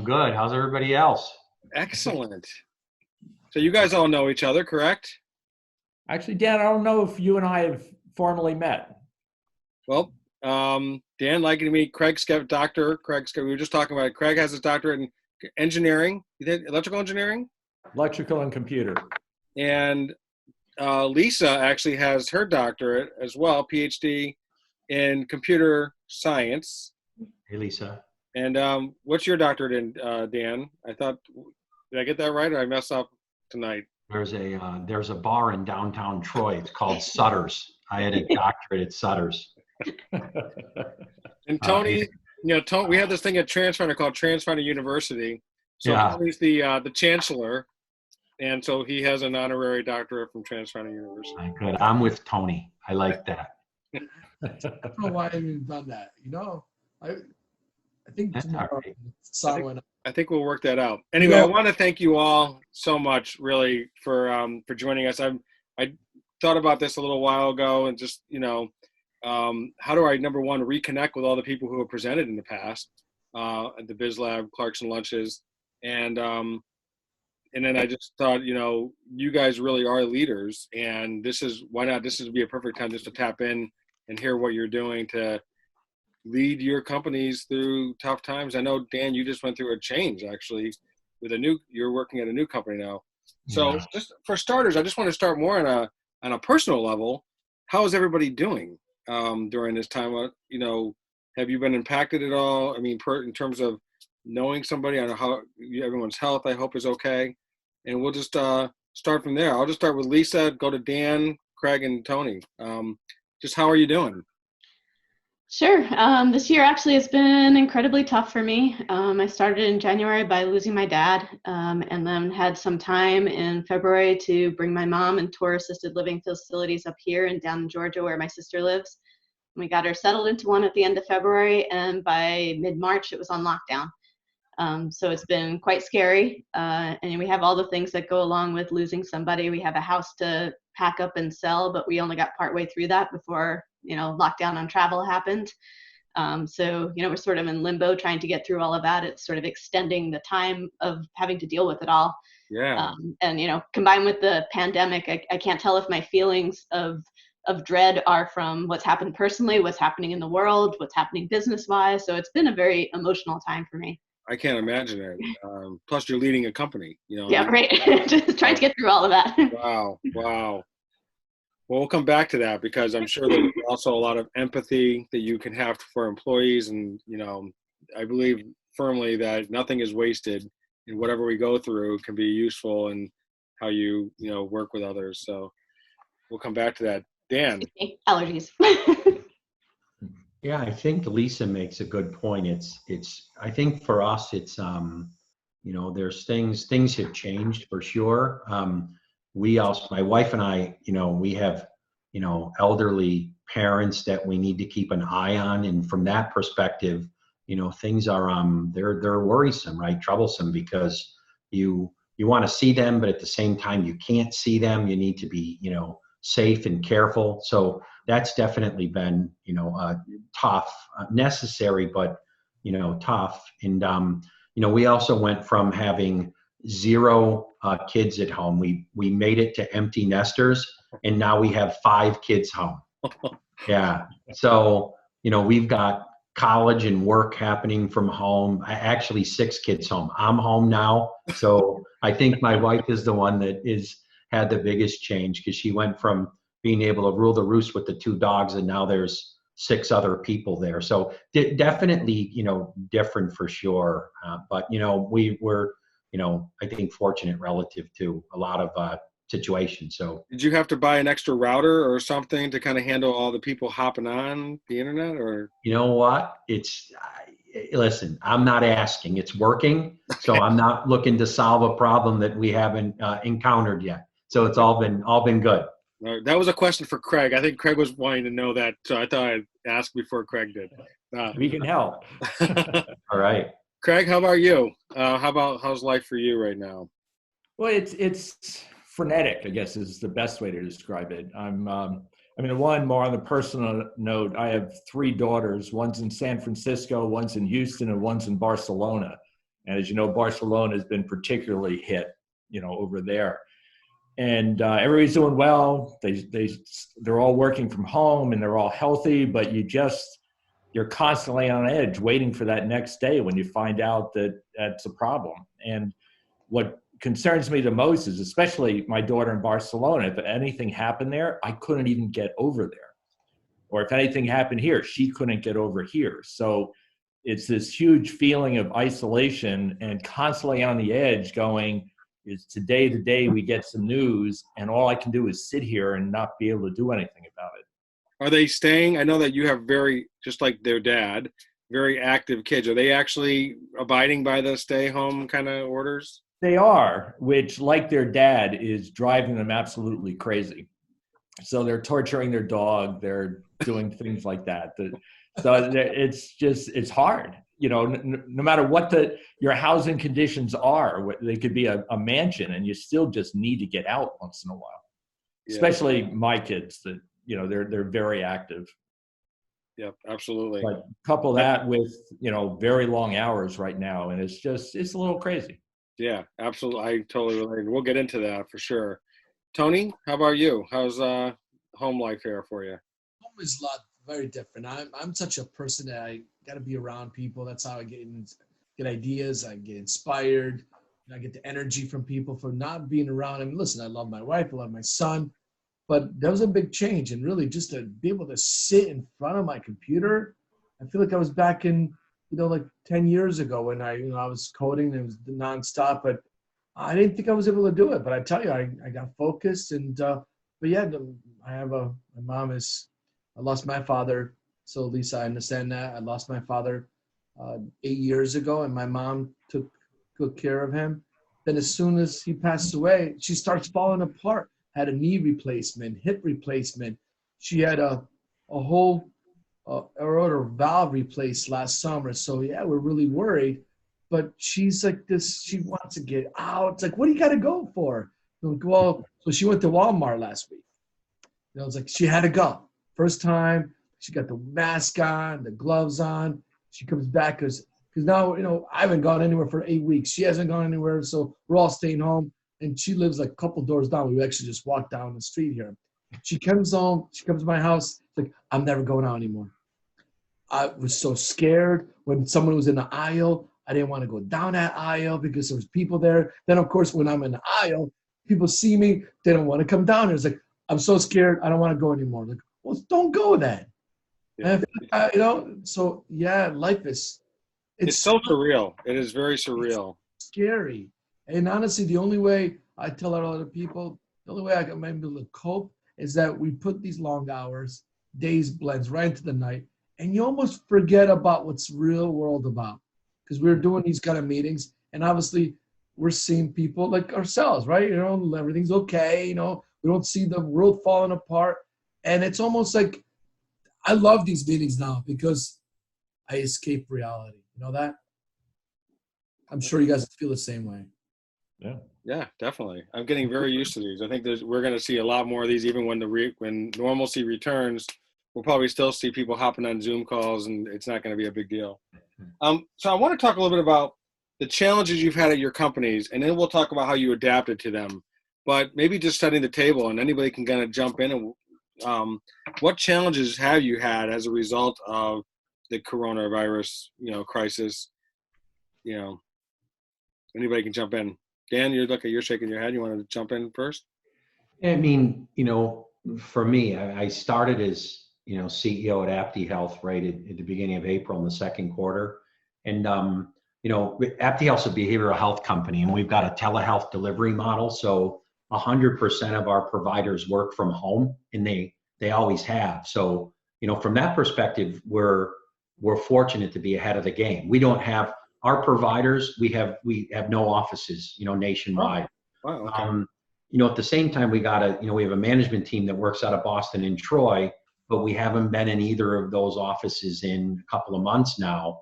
good. How's everybody else? Excellent. So you guys all know each other, correct? Actually, Dan, I don't know if you and I have formally met. Well, Dan, like to meet Craig Dr. Craig we were just talking about it. Craig has his doctorate in engineering. You did electrical engineering? Electrical and computer. And Lisa actually has her doctorate as well, PhD in computer science. Hey, Lisa. And what's your doctorate in, Dan? Did I get that right, or I mess up tonight? There's a bar in downtown Troy. It's called Sutter's. I had a doctorate at Sutter's. And Tony, Tony, we have this thing at Transfinder called Transfinder University. So Yeah. Tony's the chancellor, and so he has an honorary doctorate from Transfinder University. Good. I'm with Tony. I like that. I don't know why I haven't done that. I think That's tomorrow all right. someone. I think we'll work that out. Anyway, I want to thank you all so much, really, for joining us. I thought about this a little while ago, and just how do I, number one, reconnect with all the people who have presented in the past at the BizLab Clarkson lunches, and then I just thought, you guys really are leaders, and why not? This would be a perfect time just to tap in and hear what you're doing to lead your companies through tough times. I know, Dan, you just went through a change actually with you're working at a new company now. So just for starters, I just want to start more on a personal level. How is everybody doing during this time? Have you been impacted at all? I mean, in terms of knowing somebody, on how everyone's health, I hope, is okay. And we'll just start from there. I'll just start with Lisa, go to Dan, Craig, and Tony. Just how are you doing? Sure. This year actually has been incredibly tough for me. I started in January by losing my dad, and then had some time in February to bring my mom and tour assisted living facilities up here and down in Georgia where my sister lives. We got her settled into one at the end of February, and by mid-March it was on lockdown. So it's been quite scary, and we have all the things that go along with losing somebody. We have a house to pack up and sell, but we only got partway through that before lockdown on travel happened. So we're sort of in limbo trying to get through all of that. It's sort of extending the time of having to deal with it all. Yeah. And combined with the pandemic, I can't tell if my feelings of dread are from what's happened personally, what's happening in the world, what's happening business-wise. So it's been a very emotional time for me. I can't imagine it. Plus, you're leading a company. Yeah, right. Just trying to get through all of that. Wow. Well, we'll come back to that, because I'm sure there's also a lot of empathy that you can have for employees. And, I believe firmly that nothing is wasted, and whatever we go through can be useful in how you, work with others. So we'll come back to that. Dan. Allergies. Yeah, I think Lisa makes a good point. I think for us, it's, there's things have changed for sure. My wife and I, we have, elderly parents that we need to keep an eye on. And from that perspective, things are, they're worrisome, right? Troublesome, because you want to see them, but at the same time, you can't see them. You need to be, safe and careful. So that's definitely been, tough, necessary, but, tough. And, we also went from having 0 kids at home. We made it to empty nesters, and now we have 5 kids home. Yeah. So, we've got college and work happening from home. Actually 6 kids home. I'm home now. So I think my wife is the one that had the biggest change, because she went from being able to rule the roost with the 2 dogs, and now there's 6 other people there. So definitely, different for sure. But, we were, I think fortunate relative to a lot of situations. So did you have to buy an extra router or something to kind of handle all the people hopping on the internet, or? You know what? Listen, I'm not asking. It's working. So I'm not looking to solve a problem that we haven't encountered yet. So it's all been good. That was a question for Craig. I think Craig was wanting to know that, so I thought I'd ask before Craig did. We can help. All right. Craig, how about you? How's life for you right now? Well, it's frenetic, I guess, is the best way to describe it. One more on the personal note, I have 3 daughters. One's in San Francisco, one's in Houston, and one's in Barcelona. And as you know, Barcelona has been particularly hit, over there. And everybody's doing well. They're all working from home and they're all healthy, but you're constantly on edge waiting for that next day when you find out that that's a problem. And what concerns me the most is, especially my daughter in Barcelona, if anything happened there, I couldn't even get over there. Or if anything happened here, she couldn't get over here. So it's this huge feeling of isolation and constantly on the edge going, is today the day we get some news and all I can do is sit here and not be able to do anything about it. Are they staying? I know that you have just like their dad, very active kids. Are they actually abiding by the stay home kind of orders? They are, which, like their dad, is driving them absolutely crazy. So they're torturing their dog. They're doing things like that. So it's hard. No matter what your housing conditions are, they could be a mansion and you still just need to get out once in a while. Yeah. Especially my kids that, they're very active. Yep, absolutely. But couple that with, very long hours right now. And it's a little crazy. Yeah, absolutely. I totally relate. We'll get into that for sure. Tony, how about you? How's home life here for you? Home is a lot very different. I'm such a person that I got to be around people. That's how I get ideas. I get inspired. I get the energy from people for not being around. I mean, listen, I love my wife. I love my son. But that was a big change. And really just to be able to sit in front of my computer, I feel like I was back in, like 10 years ago when I was coding and it was nonstop. But I didn't think I was able to do it. But I tell you, I got focused. And, but yeah, my mom I lost my father. So Lisa, I understand that. I lost my father 8 years ago and my mom took good care of him. Then as soon as he passed away, she starts falling apart. Had a knee replacement, hip replacement. She had a whole aorta valve replaced last summer. So yeah, we're really worried. But she's like this, she wants to get out. It's like, what do you got to go for? Well, so she went to Walmart last week. It's like she had to go. First time, she got the mask on, the gloves on. She comes back because now, I haven't gone anywhere for 8 weeks. She hasn't gone anywhere, so we're all staying home. And she lives like a couple doors down. We actually just walked down the street here. She comes home. She comes to my house. Like, I'm never going out anymore. I was so scared when someone was in the aisle. I didn't want to go down that aisle because there was people there. Then, of course, when I'm in the aisle, people see me. They don't want to come down. It's like, I'm so scared. I don't want to go anymore. Like, well, don't go then. Yeah. So yeah, life is. It's so surreal. It is very surreal. Scary. And honestly, the only way I tell other people, the only way I can maybe able to cope is that we put these long hours, days blends right into the night, and you almost forget about what's real world about. Because we're doing these kind of meetings, and obviously we're seeing people like ourselves, right? Everything's okay. We don't see the world falling apart. And it's almost like I love these meetings now because I escape reality. You know that? I'm sure you guys feel the same way. Yeah, definitely. I'm getting very used to these. I think we're going to see a lot more of these even when when normalcy returns. We'll probably still see people hopping on Zoom calls, and it's not going to be a big deal. So I want to talk a little bit about the challenges you've had at your companies, and then we'll talk about how you adapted to them. But maybe just setting the table, and anybody can kind of jump in. And what challenges have you had as a result of the coronavirus, crisis? Anybody can jump in. Dan, you're shaking your head. You want to jump in first? I mean, for me, I started as, CEO at aptihealth right at the beginning of April in the second quarter. And, aptihealth's a behavioral health company, and we've got a telehealth delivery model. So 100% of our providers work from home, and they always have. So, from that perspective, we're fortunate to be ahead of the game. We don't have our providers. We have no offices, nationwide. Oh, wow, okay. At the same time, we have a management team that works out of Boston and Troy, but we haven't been in either of those offices in a couple of months now.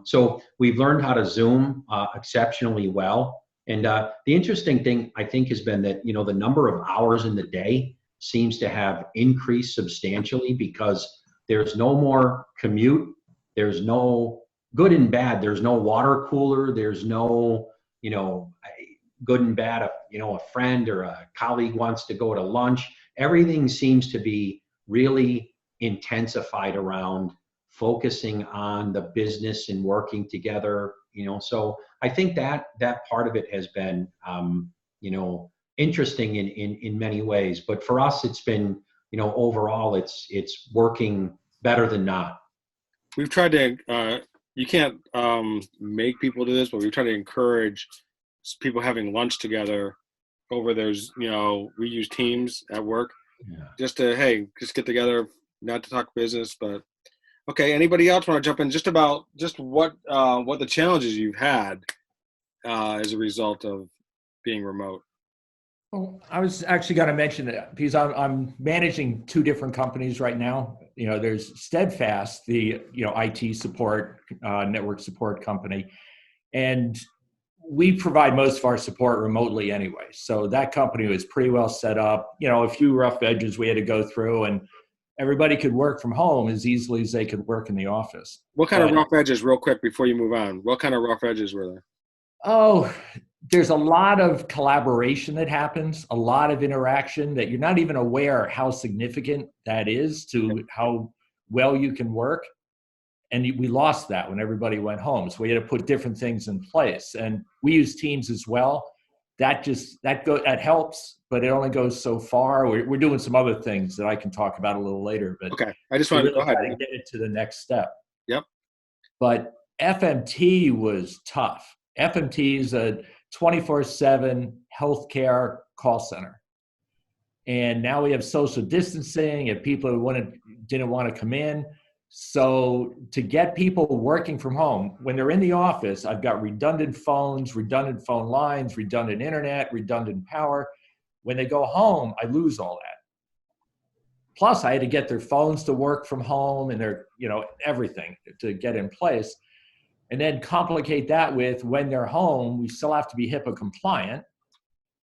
So we've learned how to Zoom exceptionally well. And the interesting thing, I think, has been that, the number of hours in the day seems to have increased substantially because there's no more commute. There's no good and bad. There's no water cooler. There's no, good and bad. A friend or a colleague wants to go to lunch. Everything seems to be really intensified around focusing on the business and working together. So I think that part of it has been, interesting in many ways. But for us, it's been, overall, it's working better than not. We've tried to, you can't make people do this, but we've tried to encourage people having lunch together over those, we use Teams at work. Yeah. Just to, just get together, not to talk business, but okay. Anybody else want to jump in just what the challenges you've had as a result of being remote? Well, I was actually going to mention it because I'm managing two different companies right now. There's STEADfast, the IT support, network support company, and we provide most of our support remotely anyway. So that company was pretty well set up. A few rough edges we had to go through, and everybody could work from home as easily as they could work in the office. What kind of rough edges, real quick, before you move on? What kind of rough edges were there? Oh, there's a lot of collaboration that happens, a lot of interaction that you're not even aware how significant that is to how well you can work. And we lost that when everybody went home. So we had to put different things in place. And we use Teams as well. That helps, but it only goes so far. We're doing some other things that I can talk about a little later. But okay, I just wanted to go ahead and get it to the next step. Yep. But FMT was tough. FMT is a 24/7 healthcare call center. And now we have social distancing and people who didn't want to come in. So to get people working from home, when they're in the office, I've got redundant phones, redundant phone lines, redundant internet, redundant power. When they go home, I lose all that. Plus, I had to get their phones to work from home and their, everything to get in place. And then complicate that with when they're home, we still have to be HIPAA compliant.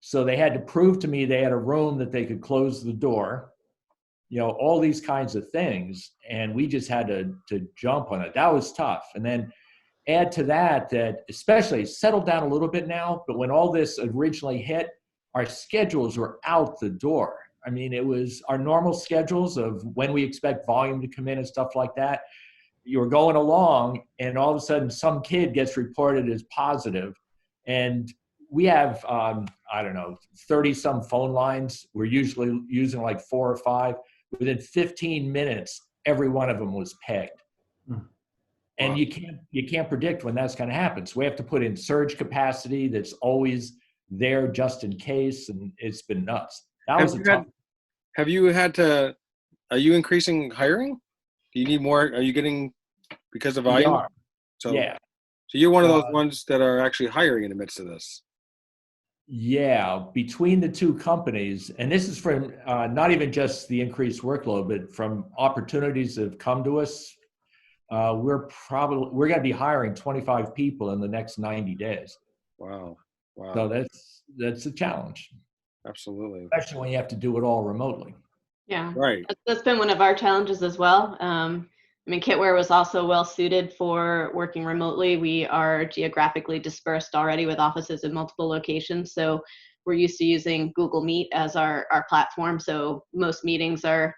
So they had to prove to me they had a room that they could close the door. All these kinds of things. And we just had to jump on it. That was tough. And then add to that especially settled down a little bit now, but when all this originally hit, our schedules were out the door. I mean, it was our normal schedules of when we expect volume to come in and stuff like that. You were going along and all of a sudden some kid gets reported as positive. And we have, 30 some phone lines. We're usually using like 4 or 5. Within 15 minutes, every one of them was pegged. And you can't predict when that's going to happen. So we have to put in surge capacity that's always there just in case. And it's been nuts. That was tough. Are you increasing hiring? Do you need more? Are you getting, because of volume? We are. So, yeah. So you're one of those ones that are actually hiring in the midst of this. Yeah, between the two companies, and this is from not even just the increased workload, but from opportunities that have come to us. We're going to be hiring 25 people in the next 90 days. Wow. So that's a challenge. Absolutely. Especially when you have to do it all remotely. Yeah. Right. That's been one of our challenges as well. KitWare was also well suited for working remotely. We are geographically dispersed already with offices in multiple locations. So we're used to using Google Meet as our platform. So most meetings are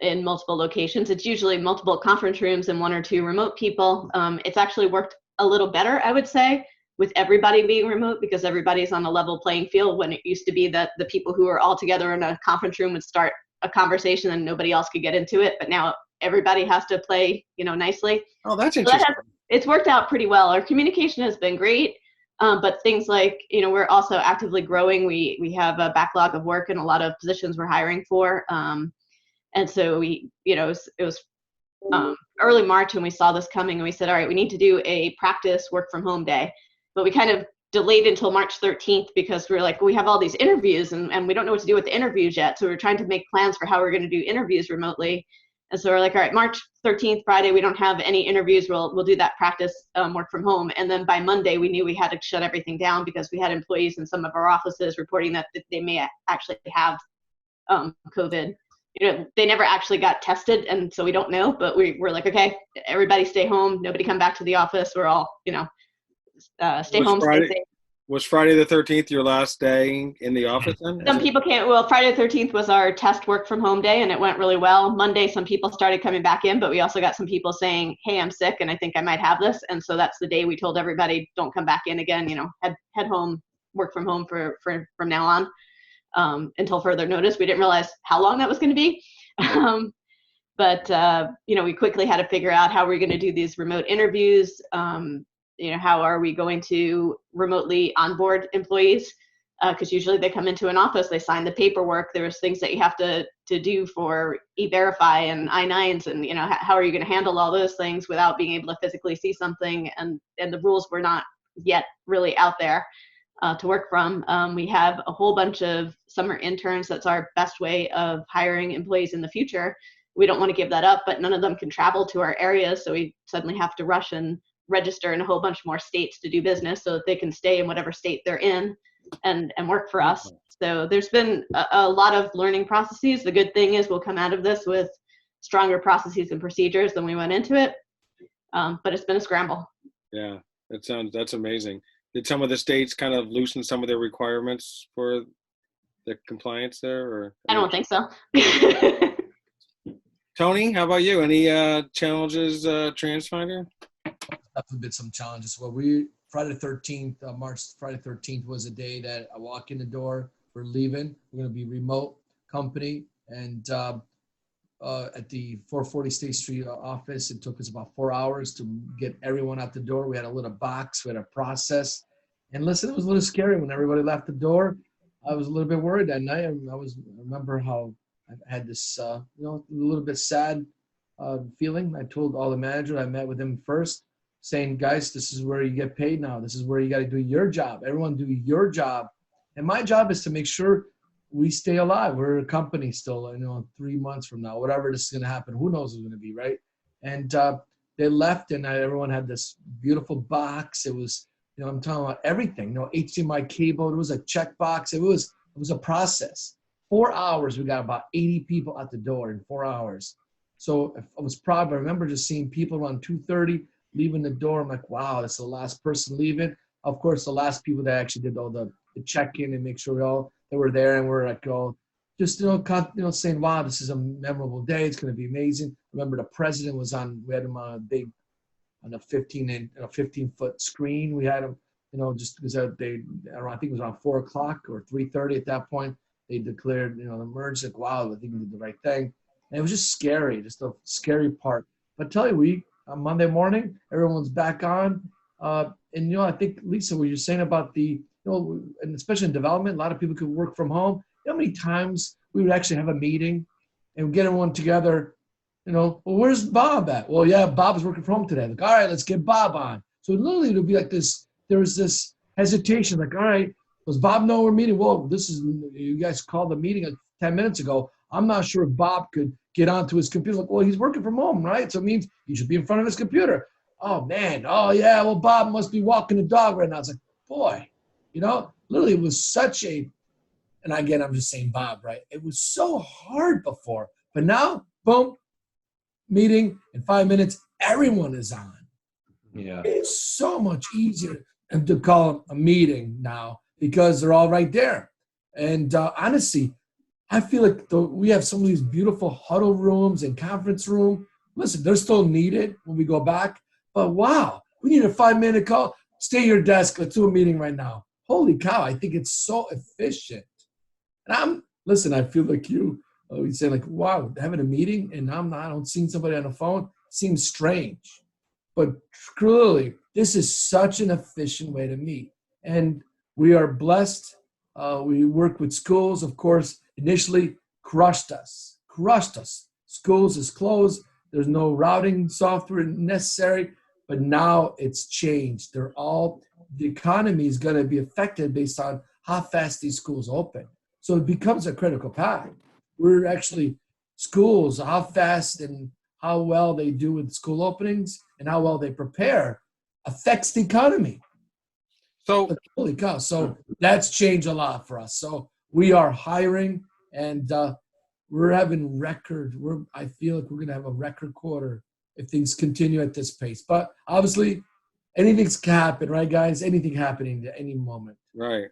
in multiple locations. It's usually multiple conference rooms and 1 or 2 remote people. It's actually worked a little better, I would say, with everybody being remote because everybody's on a level playing field, when it used to be that the people who are all together in a conference room would start a conversation and nobody else could get into it. But now everybody has to play, nicely. Oh, that's interesting. It's worked out pretty well. Our communication has been great, but things like, we're also actively growing. We have a backlog of work and a lot of positions we're hiring for. And so it was early March when we saw this coming, and we said, all right, we need to do a practice work from home day. But we kind of delayed until March 13th because we were like, we have all these interviews and we don't know what to do with the interviews yet. So we're trying to make plans for how we're going to do interviews remotely. And so we're like, all right, March 13th, Friday, we don't have any interviews. We'll do that practice work from home. And then by Monday, we knew we had to shut everything down because we had employees in some of our offices reporting that they may actually have COVID. they never actually got tested, and so we don't know, but we're like, okay, everybody stay home, nobody come back to the office, we're all, stay home, stay safe. Was Friday the 13th your last day in the office then? Some people can't. Well, Friday the 13th was our test work from home day, and it went really well. Monday, some people started coming back in, but we also got some people saying, hey, I'm sick and I think I might have this. And so that's the day we told everybody, don't come back in again, head home, work from home from now on, until further notice. We didn't realize how long that was going to be. But we quickly had to figure out how we're going to do these remote interviews. How are we going to remotely onboard employees? Because usually they come into an office, they sign the paperwork. There's things that you have to do for E-Verify and I-9s, and how are you going to handle all those things without being able to physically see something? And the rules were not yet really out there to work from. We have a whole bunch of summer interns. That's our best way of hiring employees in the future. We don't want to give that up, but none of them can travel to our areas, so we suddenly have to rush and register in a whole bunch more states to do business so that they can stay in whatever state they're in and work for us. So there's been a lot of learning processes. The good thing is we'll come out of this with stronger processes and procedures than we went into it. But it's been a scramble. Yeah, that's amazing. Did some of the states kind of loosen some of their requirements for the compliance there? Or I don't think so. Tony, how about you? Any challenges, Transfinder? Definitely been some challenges. Well, Friday the 13th, Friday 13th was the day that I walk in the door. We're leaving. We're going to be remote company. And at the 440 State Street office, it took us about 4 hours to get everyone out the door. We had a little box. We had a process. And listen, it was a little scary when everybody left the door. I was a little bit worried that night. I remember how I had this, a little bit sad feeling. I told all the managers, I met with them first, saying, guys, this is where you get paid now. This is where you got to do your job. Everyone do your job. And my job is to make sure we stay alive. We're a company still, 3 months from now, whatever this is going to happen. Who knows what's going to be, right? And they left, and everyone had this beautiful box. It was, I'm talking about everything, HDMI cable. It was a checkbox. It was a process. 4 hours, we got about 80 people at the door in 4 hours. So I was proud. I remember just seeing people around 2:30 leaving the door. I'm like, wow, that's the last person leaving. Of course, the last people that actually did all the check-in and make sure they were there, and we're like, saying, wow, this is a memorable day. It's going to be amazing. I remember the president was on. We had him on a 15-foot screen. We had him, just because I think it was around 4 o'clock or 3:30 at that point. They declared, the merge. Like, wow, I think we did the right thing. And it was just scary, just a scary part. But I tell you, on Monday morning, everyone's back on. And, I think, Lisa, what you're saying about and especially in development, a lot of people could work from home. How many times we would actually have a meeting and get everyone together, well, where's Bob at? Well, yeah, Bob's working from home today. Like, all right, let's get Bob on. So literally it'll be like this, there was this hesitation, like, all right, does Bob know we're meeting? Well, you guys called the meeting 10 minutes ago. I'm not sure if Bob could get onto his computer. Like, well, he's working from home, right? So it means he should be in front of his computer. Oh, man. Oh, yeah. Well, Bob must be walking the dog right now. It's like, boy, literally it was such and again, I'm just saying Bob, right? It was so hard before. But now, boom, meeting in 5 minutes, everyone is on. Yeah. It's so much easier to call a meeting now because they're all right there. And honestly, I feel like we have some of these beautiful huddle rooms and conference room. Listen, they're still needed when we go back. But wow, we need a 5-minute call. Stay at your desk. Let's do a meeting right now. Holy cow, I think it's so efficient. And I feel like you say like, wow, having a meeting and I don't see somebody on the phone seems strange. But clearly, this is such an efficient way to meet. And we are blessed. We work with schools, of course, initially crushed us. Schools is closed. There's no routing software necessary, but now it's changed. The economy is going to be affected based on how fast these schools open. So it becomes a critical time. We're actually schools, how fast and how well they do with school openings and how well they prepare affects the economy. So holy cow. So that's changed a lot for us. So we are hiring and we're having I feel like we're going to have a record quarter if things continue at this pace. But obviously, anything's can happen, right, guys? Anything happening at any moment. Right.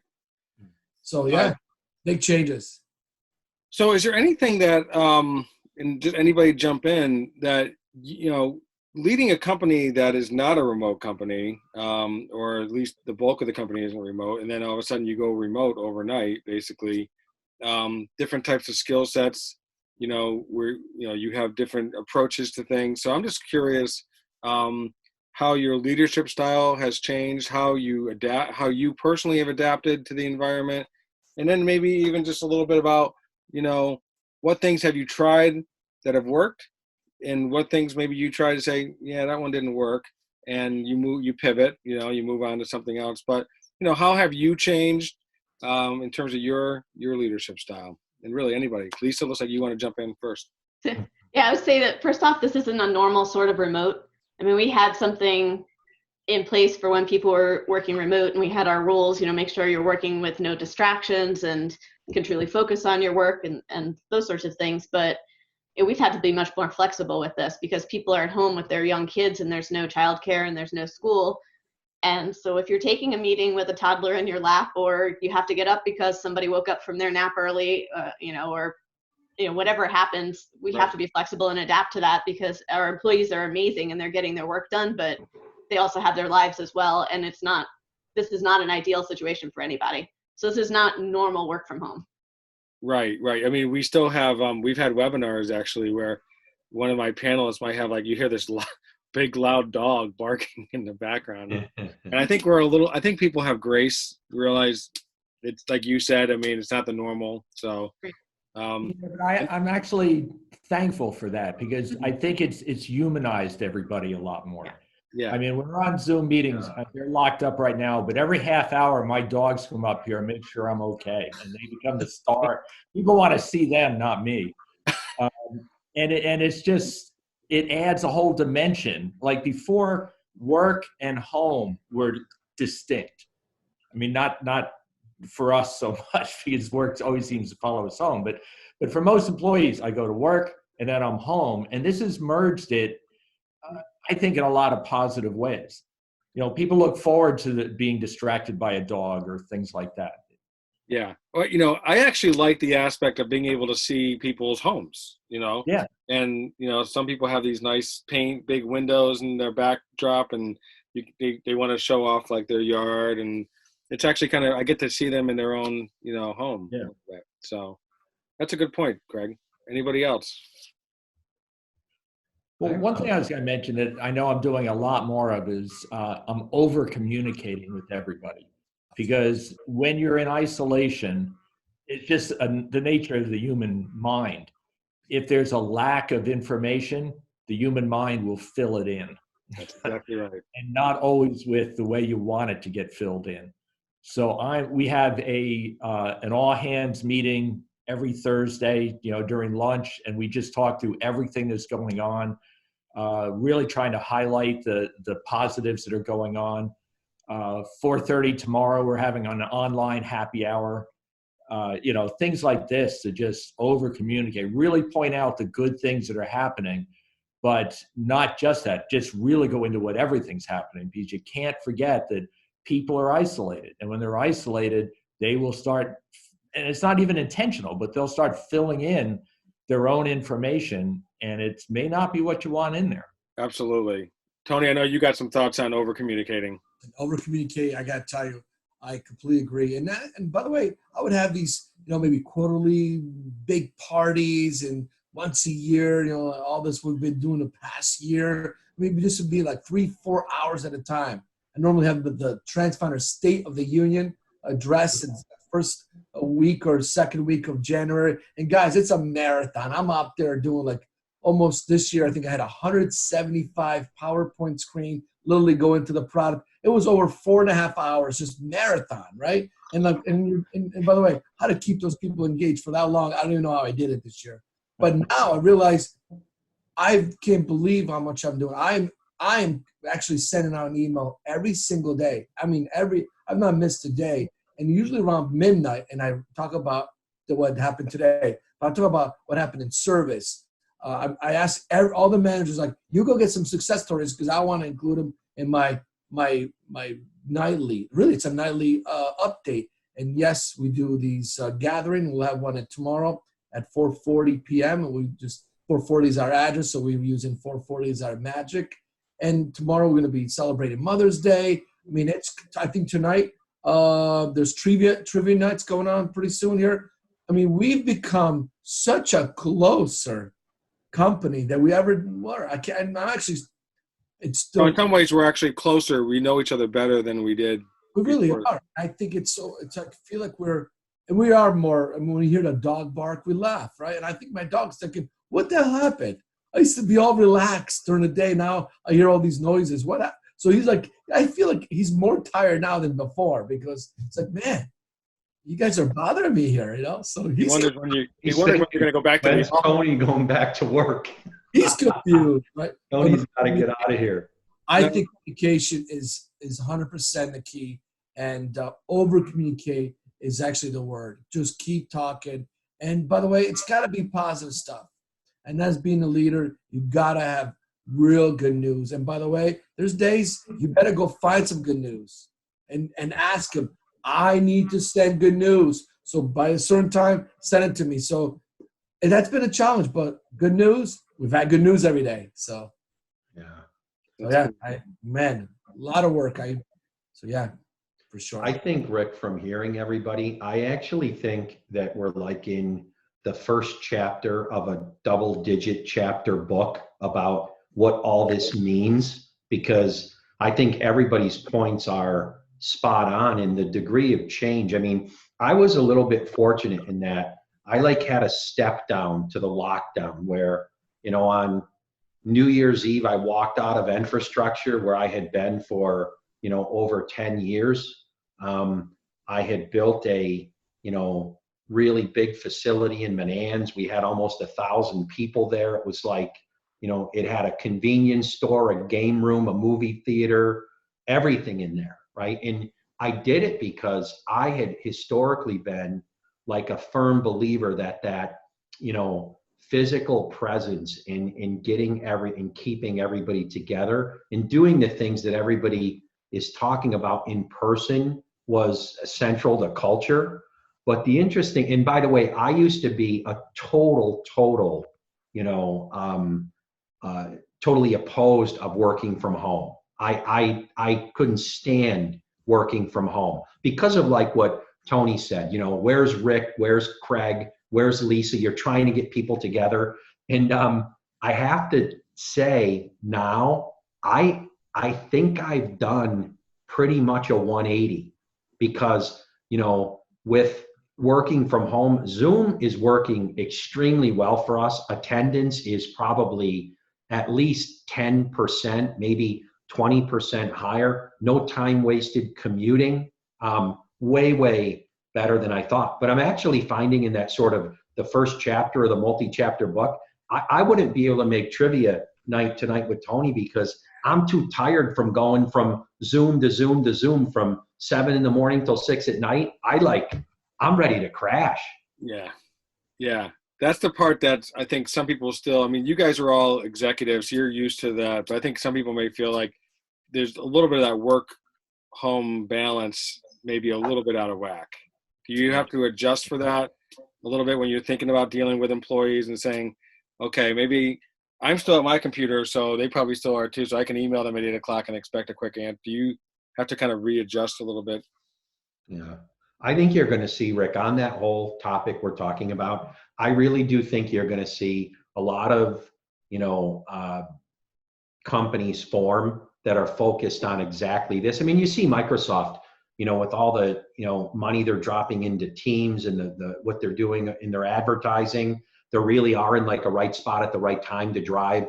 So, yeah, big changes. So is there anything that, and did anybody jump in, that, leading a company that is not a remote company, or at least the bulk of the company isn't remote, and then all of a sudden you go remote overnight, basically, different types of skill sets, where, you have different approaches to things. So I'm just curious, how your leadership style has changed, how you personally have adapted to the environment, and then maybe even just a little bit about, what things have you tried that have worked, and what things maybe you try to say, yeah, that one didn't work, and you pivot, you move on to something else. But, how have you changed in terms of your leadership style? And really anybody. Lisa, looks like you want to jump in first. Yeah, I would say that first off, this isn't a normal sort of remote. I mean, we had something in place for when people were working remote, and we had our rules, make sure you're working with no distractions and you can truly focus on your work and those sorts of things. But we've had to be much more flexible with this because people are at home with their young kids and there's no childcare and there's no school. And so if you're taking a meeting with a toddler in your lap, or you have to get up because somebody woke up from their nap early, or whatever happens, we have to be flexible and adapt to that, because our employees are amazing and they're getting their work done, but they also have their lives as well. And this is not an ideal situation for anybody. So this is not normal work from home. Right. I mean, we still have, we've had webinars actually where one of my panelists might have, like, you hear this big loud dog barking in the background. And I think I think people have grace, realize it's like you said, I mean, it's not the normal. So, but I'm actually thankful for that, because I think it's humanized everybody a lot more. Yeah. I mean, we're on Zoom meetings, they're locked up right now, but every half hour, my dogs come up here and make sure I'm okay. And they become the star. People want to see them, not me. And it's just, it adds a whole dimension. Like before, work and home were distinct. I mean, not for us so much, because work always seems to follow us home. But for most employees, I go to work and then I'm home. And this has merged it, I think, in a lot of positive ways. People look forward to being distracted by a dog or things like that. Yeah. Well, I actually like the aspect of being able to see people's homes, Yeah. And, some people have these nice big windows in their backdrop, and they want to show off like their yard, and it's actually kind of, I get to see them in their own, home. Yeah. So that's a good point, Greg. Anybody else? Well, one thing I was going to mention that I know I'm doing a lot more of is I'm over communicating with everybody, because when you're in isolation, it's just the nature of the human mind. If there's a lack of information, the human mind will fill it in. That's exactly right. And not always with the way you want it to get filled in. So we have an all hands meeting every Thursday, during lunch, and we just talk through everything that's going on. Really trying to highlight the positives that are going on. 4:30 tomorrow, we're having an online happy hour. Things like this to just over communicate, really point out the good things that are happening, but not just that, just really go into what everything's happening, because you can't forget that people are isolated. And when they're isolated, they will start, and it's not even intentional, but they'll start filling in their own information, and it may not be what you want in there. Absolutely. Tony, I know you got some thoughts on over communicating. Over communicate, I got to tell you, I completely agree. And by the way, I would have these, maybe quarterly big parties, and once a year, all this we've been doing the past year. Maybe this would be like 3-4 hours at a time. I normally have the Transfinder State of the Union address in the first week or second week of January. And guys, it's a marathon. I'm out there doing like almost this year. I think I had 175 PowerPoint screen, literally go into the product. It was over 4.5 hours, just marathon, right? And by the way, how to keep those people engaged for that long, I don't even know how I did it this year. But now I realize I can't believe how much I'm doing. I'm actually sending out an email every single day. I mean, I've not missed a day. And usually around midnight, and I talk about what happened today. But I'm talking about what happened in service. I asked all the managers, like, you go get some success stories because I want to include them in my nightly. Really, it's a nightly update. And yes, we do these gathering. We'll have one tomorrow at 4:40 p.m. And we just 440 is our address, so we're using 440 as our magic. And tomorrow we're going to be celebrating Mother's Day. I mean, I think tonight there's trivia nights going on pretty soon here. I mean, we've become such a closer company that we ever were. I'm actually, it's still. So in some ways, we're actually closer. We know each other better than we did. We really before. are. I think it's I feel like we are more, I mean, when we hear the dog bark, we laugh, right? And I think my dog's thinking, what the hell happened? I used to be all relaxed during the day. Now I hear all these noises. So he's like, I feel like he's more tired now than before because it's like, man, you guys are bothering me here, you know? So He wonders when you're going to go back to When's the Tony going back to work? he's confused, right? Tony's got to get out of here. I think communication is 100% the key, and over communicate is actually the word. Just keep talking. And by the way, it's got to be positive stuff. And as being a leader, you got to have real good news. And by the way, there's days you better go find some good news and ask him, I need to send good news. So by a certain time, send it to me. So and that's been a challenge, but good news, we've had good news every day. So yeah, man, a lot of work. So yeah, for sure. I think, Rick, from hearing everybody, I actually think that we're like in the first chapter of a double-digit chapter book about what all this means, because I think everybody's points are spot on in the degree of change. I mean, I was a little bit fortunate in that I had a step down to the lockdown where, on New Year's Eve, I walked out of infrastructure where I had been for, over 10 years. I had built a, really big facility in Manans. We had almost 1,000 people there. It was like, it had a convenience store, a game room, a movie theater, everything in there, right? And I did it because I had historically been like a firm believer that physical presence in getting keeping everybody together and doing the things that everybody is talking about in person was central to culture. But the interesting, and by the way, I used to be a total, totally opposed of working from home. I couldn't stand working from home because of like what Tony said, where's Rick, where's Craig, where's Lisa? You're trying to get people together. And I have to say now, I think I've done pretty much a 180 because, with working from home, Zoom is working extremely well for us. Attendance is probably at least 10%, maybe 20% higher. No time wasted commuting. Way better than I thought. But I'm actually finding in that sort of the first chapter of the multi-chapter book, I wouldn't be able to make trivia night tonight with Tony because I'm too tired from going from Zoom to Zoom to Zoom from 7 in the morning till 6 at night. I'm ready to crash. Yeah. That's the part that I think some people still, I mean, you guys are all executives, you're used to that. But I think some people may feel like there's a little bit of that work-home balance maybe a little bit out of whack. Do you have to adjust for that a little bit when you're thinking about dealing with employees and saying, okay, maybe I'm still at my computer, so they probably still are too, so I can email them at 8 o'clock and expect a quick answer. Do you have to kind of readjust a little bit? Yeah. I think you're going to see, Rick, on that whole topic we're talking about, I really do think you're going to see a lot of, companies form that are focused on exactly this. I mean, you see Microsoft, with all the, money they're dropping into Teams and the what they're doing in their advertising, they really are in like a right spot at the right time to drive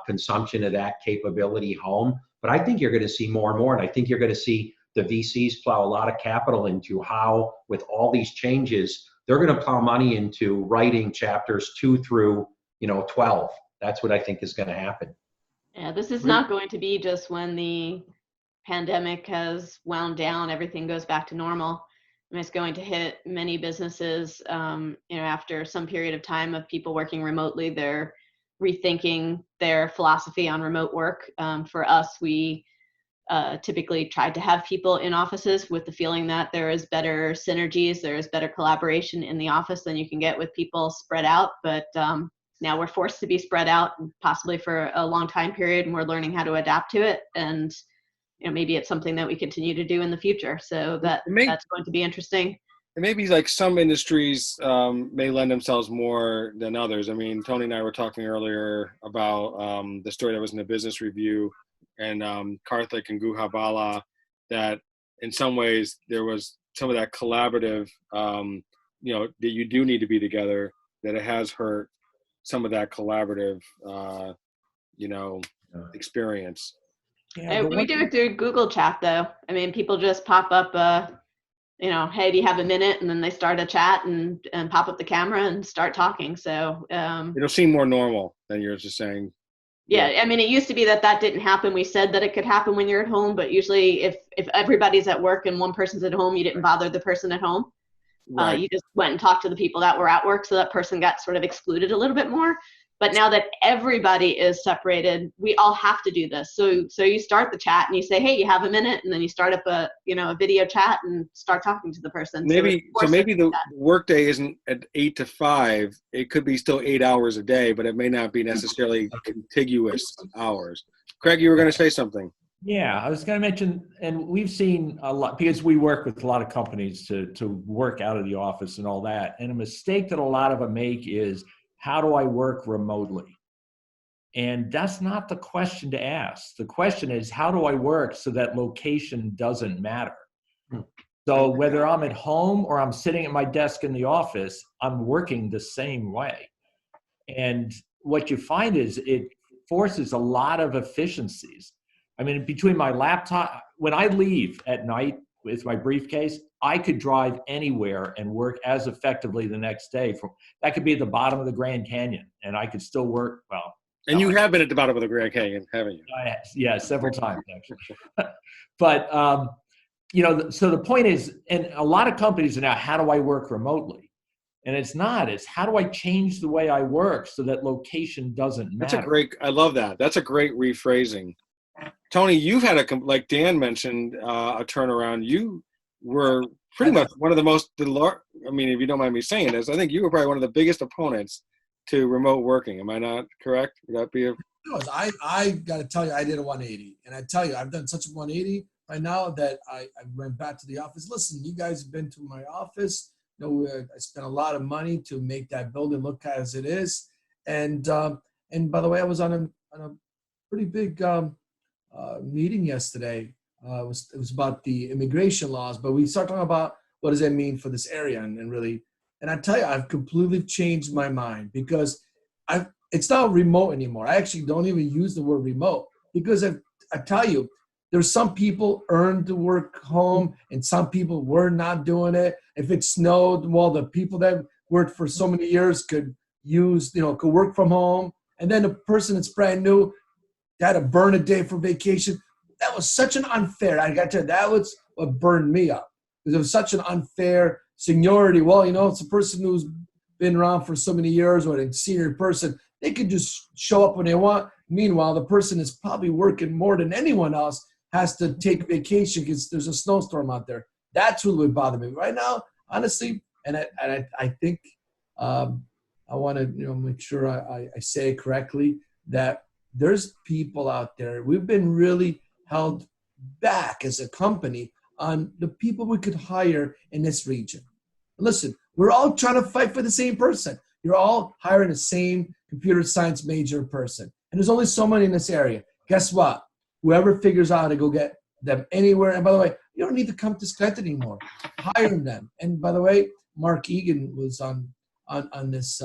consumption of that capability home. But I think you're going to see more and more, and I think you're going to see the VCs plow a lot of capital into how, with all these changes, they're going to plow money into writing chapters 2 through 12. That's what I think is going to happen. Yeah, this is not going to be just when the pandemic has wound down, everything goes back to normal. it's going to hit many businesses. After some period of time of people working remotely, they're rethinking their philosophy on remote work. For us, we typically tried to have people in offices with the feeling that there is better synergies, there is better collaboration in the office than you can get with people spread out. But now we're forced to be spread out, possibly for a long time period, and we're learning how to adapt to it. And maybe it's something that we continue to do in the future. So that's going to be interesting. And maybe like some industries may lend themselves more than others. I mean, Tony and I were talking earlier about the story that was in the Business Review, and Karthik and Guhabala, that in some ways there was some of that collaborative, that you do need to be together, that it has hurt some of that collaborative, experience. Yeah, we do it through Google Chat, though. I mean, people just pop up, hey, do you have a minute? And then they start a chat and pop up the camera and start talking. So it'll seem more normal than you're just saying. Yeah, I mean, it used to be that didn't happen. We said that it could happen when you're at home, but usually if everybody's at work and one person's at home, you didn't bother the person at home. Right. You just went and talked to the people that were at work, so that person got sort of excluded a little bit more. But now that everybody is separated, we all have to do this. So you start the chat and you say, hey, you have a minute? And then you start up a video chat and start talking to the person. Maybe the workday isn't at 8 to 5. It could be still 8 hours a day, but it may not be necessarily contiguous hours. Craig, you were going to say something. Yeah, I was going to mention, and we've seen a lot, because we work with a lot of companies to work out of the office and all that. And a mistake that a lot of them make is, how do I work remotely? And that's not the question to ask. The question is, how do I work so that location doesn't matter? So whether I'm at home or I'm sitting at my desk in the office, I'm working the same way. And what you find is it forces a lot of efficiencies. I mean, between my laptop, when I leave at night with my briefcase, I could drive anywhere and work as effectively the next day. That could be at the bottom of the Grand Canyon, and I could still work well. And you have been at the bottom of the Grand Canyon, haven't you? Yeah, several times actually. But so the point is, and a lot of companies are now, how do I work remotely? And it's how do I change the way I work so that location doesn't matter? I love that. That's a great rephrasing. Tony, you've had like Dan mentioned, a turnaround. You were pretty much one of the most, if you don't mind me saying this, I think you were probably one of the biggest opponents to remote working. Am I not correct? Would that be I got to tell you, I did a 180. And I tell you, I've done such a 180 right now that I went back to the office. Listen, you guys have been to my office. I spent a lot of money to make that building look as it is. And by the way, I was on a pretty big meeting yesterday. It was about the immigration laws, but we started talking about what does that mean for this area, and I tell you, I've completely changed my mind, because it's not remote anymore. I actually don't even use the word remote, because I tell you, there's some people earned to work home and some people were not doing it. If it snowed, well, the people that worked for so many years could work from home, and then the person that's brand new had to burn a day for vacation. That was such an unfair. I got to tell you, that was what burned me up, because it was such an unfair seniority. Well, it's a person who's been around for so many years, or a senior person. They could just show up when they want. Meanwhile, the person is probably working more than anyone else, has to take vacation because there's a snowstorm out there. That's what would bother me right now, honestly. And I think I want to make sure I say it correctly, that there's people out there. We've been really held back as a company on the people we could hire in this region. Listen, we're all trying to fight for the same person. You're all hiring the same computer science major person. And there's only so many in this area. Guess what? Whoever figures out how to go get them anywhere. And by the way, you don't need to come to Skevington anymore. Hire them. And by the way, Mark Egan was on this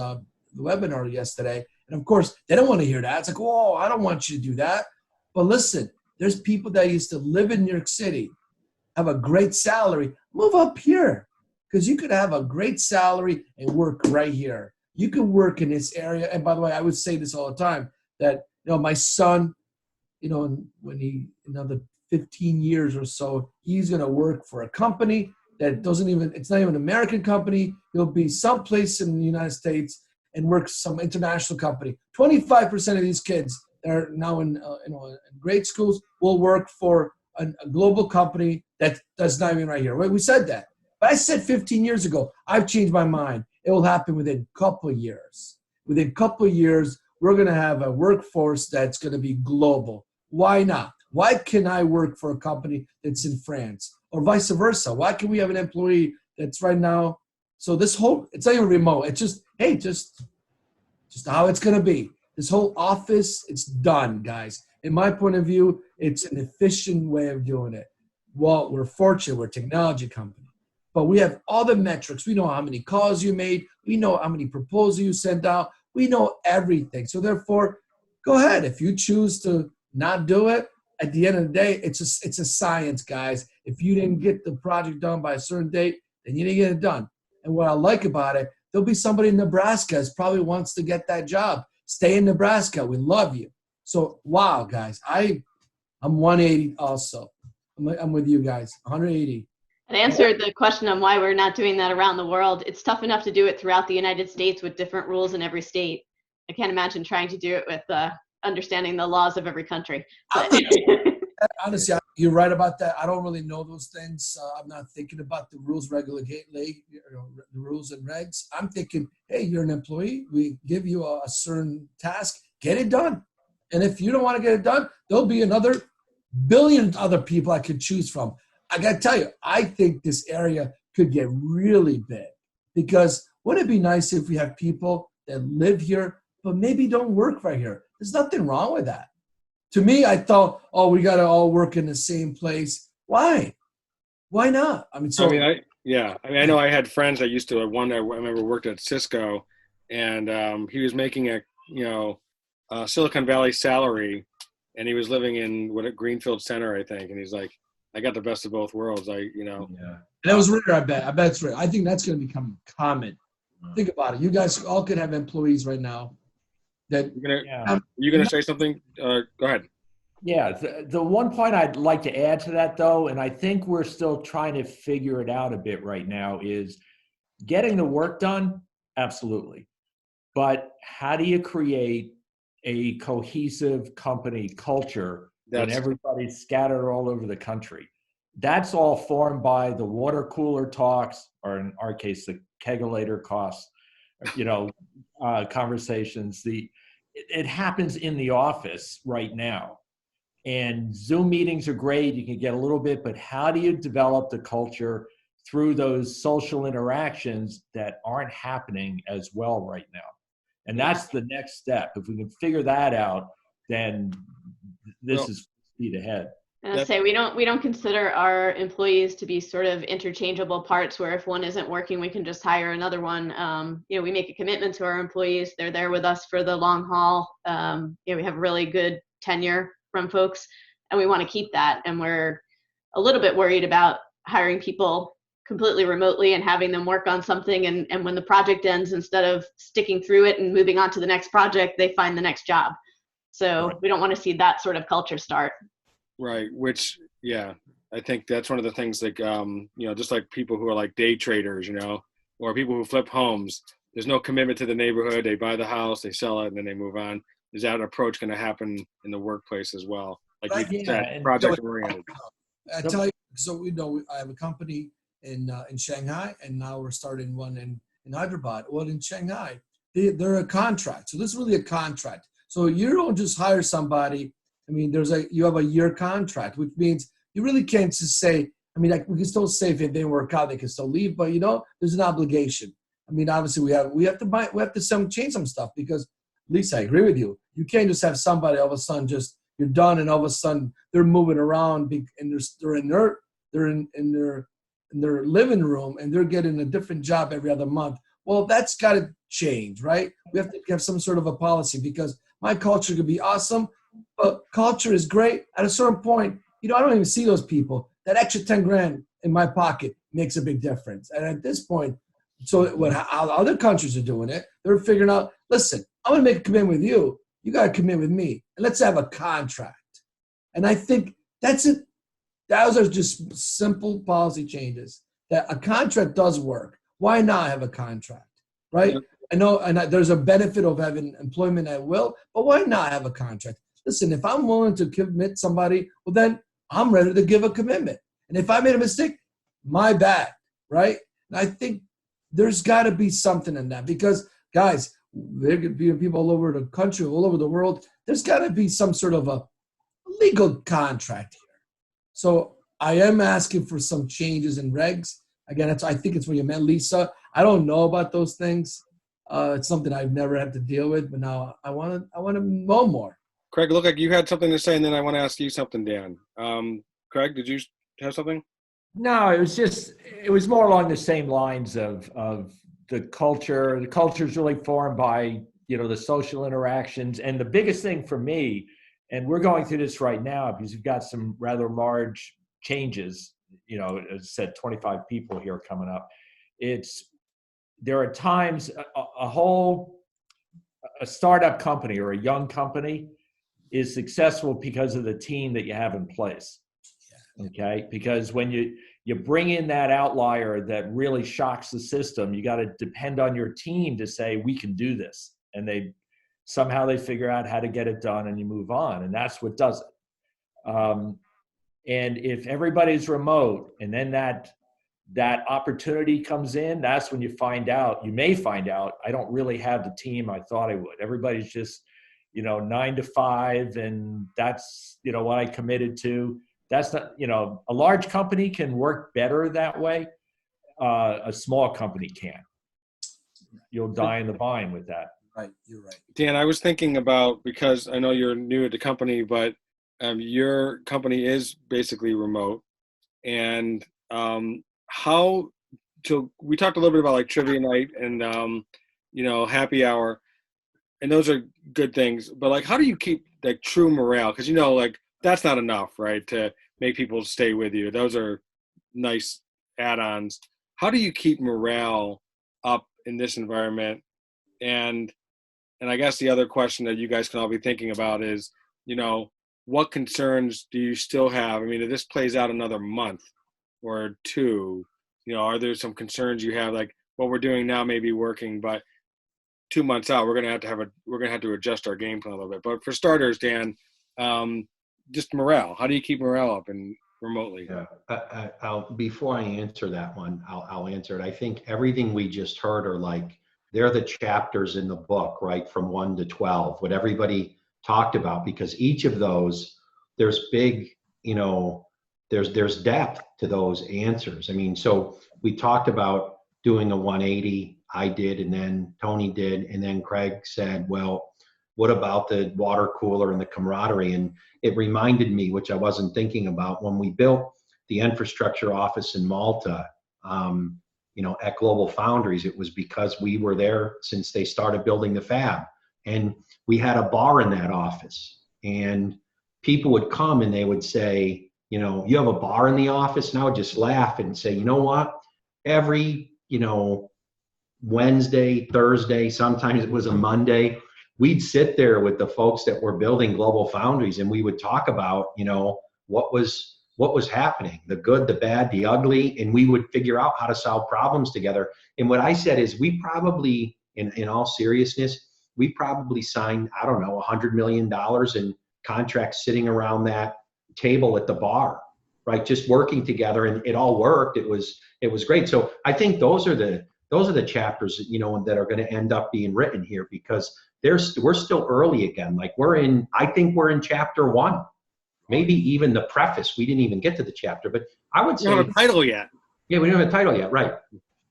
webinar yesterday. And of course, they don't want to hear that. It's like, whoa, I don't want you to do that. But listen, there's people that used to live in New York City, have a great salary, move up here. Because you could have a great salary and work right here. You could work in this area. And by the way, I would say this all the time, that my son, when he, another 15 years or so, he's going to work for a company that doesn't even, it's not even an American company. He'll be someplace in the United States and work some international company. 25% of these kids that are now in grade schools will work for a global company that's not even right here. We said that. But I said 15 years ago, I've changed my mind. It will happen within a couple of years. Within a couple of years, we're going to have a workforce that's going to be global. Why not? Why can I work for a company that's in France? Or vice versa? Why can we have an employee that's right now? So this whole, it's not even remote. It's just, hey, just how it's going to be. This whole office, it's done, guys. In my point of view, it's an efficient way of doing it. Well, we're fortunate. We're a technology company. But we have all the metrics. We know how many calls you made. We know how many proposals you sent out. We know everything. So therefore, go ahead. If you choose to not do it, at the end of the day, it's a science, guys. If you didn't get the project done by a certain date, then you didn't get it done. And what I like about it, there'll be somebody in Nebraska that probably wants to get that job. Stay in Nebraska. We love you. So, wow, guys. I'm 180 also. I'm with you guys, 180. And answered the question on why we're not doing that around the world. It's tough enough to do it throughout the United States with different rules in every state. I can't imagine trying to do it with understanding the laws of every country. Honestly, you're right about that. I don't really know those things. I'm not thinking about the rules, the rules and regs. I'm thinking, hey, you're an employee. We give you a certain task. Get it done. And if you don't want to get it done, there'll be another billion other people I could choose from. I got to tell you, I think this area could get really big because wouldn't it be nice if we have people that live here but maybe don't work right here? There's nothing wrong with that. To me, I thought, oh, we got to all work in the same place. Why? Why not? I mean, I know I had friends that used to, one I remember worked at Cisco, and he was making a Silicon Valley salary, and he was living in Greenfield Center, I think, and he's like, I got the best of both worlds. Yeah. And that was rare, I bet. I bet it's rare. I think that's going to become common. Think about it. You guys all could have employees right now. You're gonna say something? Go ahead. Yeah, the one point I'd like to add to that, though, and I think we're still trying to figure it out a bit right now, is getting the work done, absolutely. But how do you create a cohesive company culture when everybody's scattered all over the country? That's all formed by the water cooler talks, or in our case, the kegulator costs, conversations. It happens in the office right now. And Zoom meetings are great. You can get a little bit, but how do you develop the culture through those social interactions that aren't happening as well right now? And that's the next step. If we can figure that out, then this is speed ahead. And I'd say we don't consider our employees to be sort of interchangeable parts where if one isn't working, we can just hire another one. We make a commitment to our employees. They're there with us for the long haul. We have really good tenure from folks, and we want to keep that. And we're a little bit worried about hiring people completely remotely and having them work on something. And when the project ends, instead of sticking through it and moving on to the next project, they find the next job. So we don't want to see that sort of culture start. Right. Which, I think that's one of the things like, just like people who are like day traders, or people who flip homes, there's no commitment to the neighborhood. They buy the house, they sell it, and then they move on. Is that approach going to happen in the workplace as well? Like you said, project oriented. I tell you, so I have a company in Shanghai, and now we're starting one in Hyderabad. Well, in Shanghai, they're a contract. So this is really a contract. So you don't just hire somebody. I mean, you have a year contract, which means you really can't just say, we can still say if it didn't work out, they can still leave, but there's an obligation. I mean, obviously we have to change some stuff because, Lisa, I agree with you. You can't just have somebody all of a sudden you're done and all of a sudden they're moving around and they're in their living room and they're getting a different job every other month. Well, that's got to change, right? We have to have some sort of a policy because my culture could be awesome, but culture is great. At a certain point, I don't even see those people. That extra 10 grand in my pocket makes a big difference. And at this point, how other countries are doing it, they're figuring out, listen, I'm going to make a commitment with you. You got to commit with me. And let's have a contract. And I think that's it. Those are just simple policy changes that a contract does work. Why not have a contract, right? Yeah. I know, there's a benefit of having employment at will, but why not have a contract? Listen, if I'm willing to commit somebody, well, then I'm ready to give a commitment. And if I made a mistake, my bad, right? And I think there's got to be something in that because, guys, there could be people all over the country, all over the world. There's got to be some sort of a legal contract here. So I am asking for some changes in regs. Again, I think it's where you met Lisa. I don't know about those things. It's something I've never had to deal with, but now I want to know more. Craig, look like you had something to say, and then I want to ask you something, Dan. Craig, did you have something? No, it was more along the same lines of the culture. The culture is really formed by, the social interactions. And the biggest thing for me, and we're going through this right now because we've got some rather large changes, as I said, 25 people here coming up. There are times a startup company or a young company is successful because of the team that you have in place. Okay, because when you bring in that outlier that really shocks the system, you got to depend on your team to say we can do this, and they figure out how to get it done, and you move on, and that's what does it. And if everybody's remote, and then that opportunity comes in, that's when you may find out I don't really have the team I thought I would. Everybody's just 9 to 5, and that's what I committed to. That's not, a large company can work better that way. A small company can't. You'll die in the vine with that. Right, you're right. Dan, I was thinking about, because I know you're new at the company, but your company is basically remote. And we talked a little bit about like trivia night and, happy hour. And those are good things. But like, how do you keep like true morale? Because, that's not enough, right, to make people stay with you. Those are nice add-ons. How do you keep morale up in this environment? And I guess the other question that you guys can all be thinking about is, what concerns do you still have? I mean, if this plays out another month or two, are there some concerns you have, like what we're doing now may be working, but 2 months out, we're going to have to adjust our game plan a little bit. But for starters, Dan, just morale. How do you keep morale up and remotely? Yeah, before I answer that one, I'll answer it. I think everything we just heard are like, they're the chapters in the book, right? From 1 to 12, what everybody talked about, because each of those, there's big, there's depth to those answers. I mean, so we talked about doing a 180. I did, and then Tony did, and then Craig said, well, what about the water cooler and the camaraderie? And it reminded me, which I wasn't thinking about, when we built the infrastructure office in Malta, at Global Foundries, it was because we were there since they started building the fab. And we had a bar in that office. And people would come and they would say, you have a bar in the office? And I would just laugh and say, you know what? Every, Wednesday, Thursday, sometimes it was a Monday, we'd sit there with the folks that were building Global Foundries, and we would talk about, what was happening, the good, the bad, the ugly, and we would figure out how to solve problems together. And what I said is, we probably, in all seriousness, we probably signed, I don't know, $100 million in contracts sitting around that table at the bar, right? Just working together, and it all worked. It was great. So I think those are the chapters, that are going to end up being written here, because we're still early again. Like I think we're in chapter 1, maybe even the preface. We didn't even get to the chapter, but I would say. We don't have a title yet. Yeah, we don't have a title yet, right.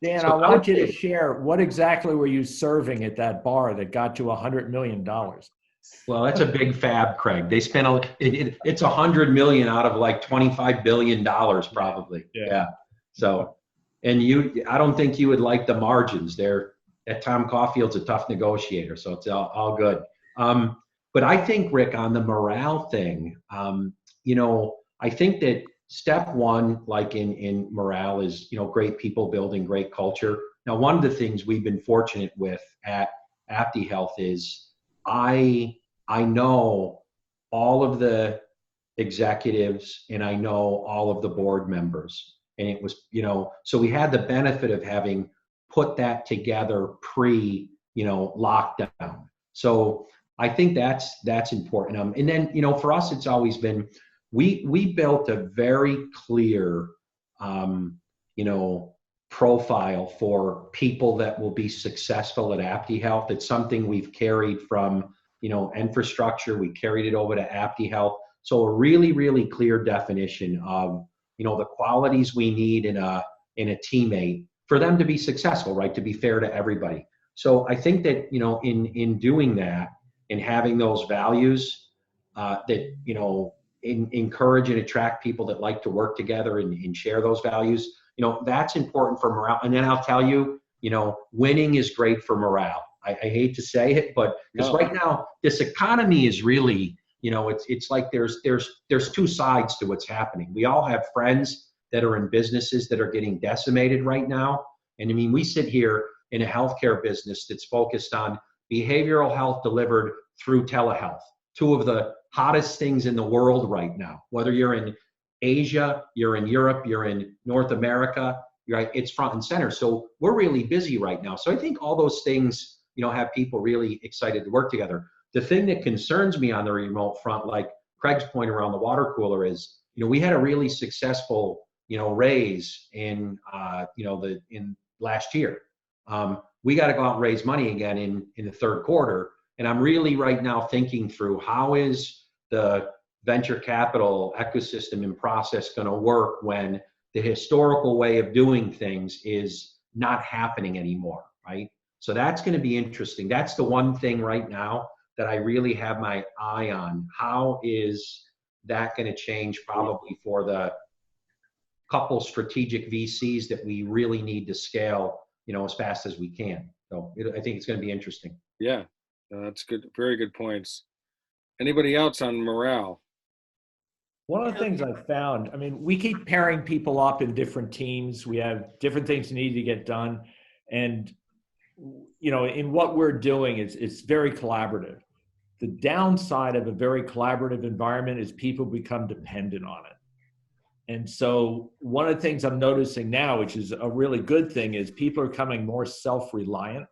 Dan, So I want you to share, what exactly were you serving at that bar that got you $100 million? Well, that's a big fab, Craig. They spent it's $100 million out of like $25 billion probably. Yeah. So, and I don't think you would like the margins there. That Tom Caulfield's a tough negotiator, so it's all good. But I think, Rick, on the morale thing, I think that step one, like in morale, is, great people building great culture. Now, one of the things we've been fortunate with at aptihealth is I know all of the executives and I know all of the board members. And it was, so we had the benefit of having put that together pre, lockdown. So I think that's important. And then, for us, it's always been, we built a very clear, profile for people that will be successful at aptihealth. It's something we've carried from, infrastructure. We carried it over to aptihealth. So a really, really clear definition of, the qualities we need in a teammate for them to be successful, right? To be fair to everybody. So I think that, in doing that and having those values that, encourage and attract people that like to work together and share those values, that's important for morale. And then I'll tell you, winning is great for morale. I hate to say it, but because right now this economy is really, it's like there's two sides to what's happening. We all have friends that are in businesses that are getting decimated right now. And I mean, we sit here in a healthcare business that's focused on behavioral health delivered through telehealth, two of the hottest things in the world right now. Whether you're in Asia, you're in Europe, you're in North America, right? It's front and center. So we're really busy right now. So I think all those things, have people really excited to work together. The thing that concerns me on the remote front, like Craig's point around the water cooler, is, we had a really successful, raise in, in last year. We got to go out and raise money again in the third quarter. And I'm really right now thinking through how is the venture capital ecosystem and process going to work when the historical way of doing things is not happening anymore, right? So that's going to be interesting. That's the one thing right now that I really have my eye on. How is that going to change probably for the couple strategic VCs that we really need to scale, as fast as we can. So I think it's going to be interesting. Yeah, that's good. Very good points. Anybody else on morale? One of the things I found, we keep pairing people up in different teams. We have different things need to get done. And, in what we're doing, it's very collaborative. The downside of a very collaborative environment is people become dependent on it. And so one of the things I'm noticing now, which is a really good thing, is people are becoming more self-reliant.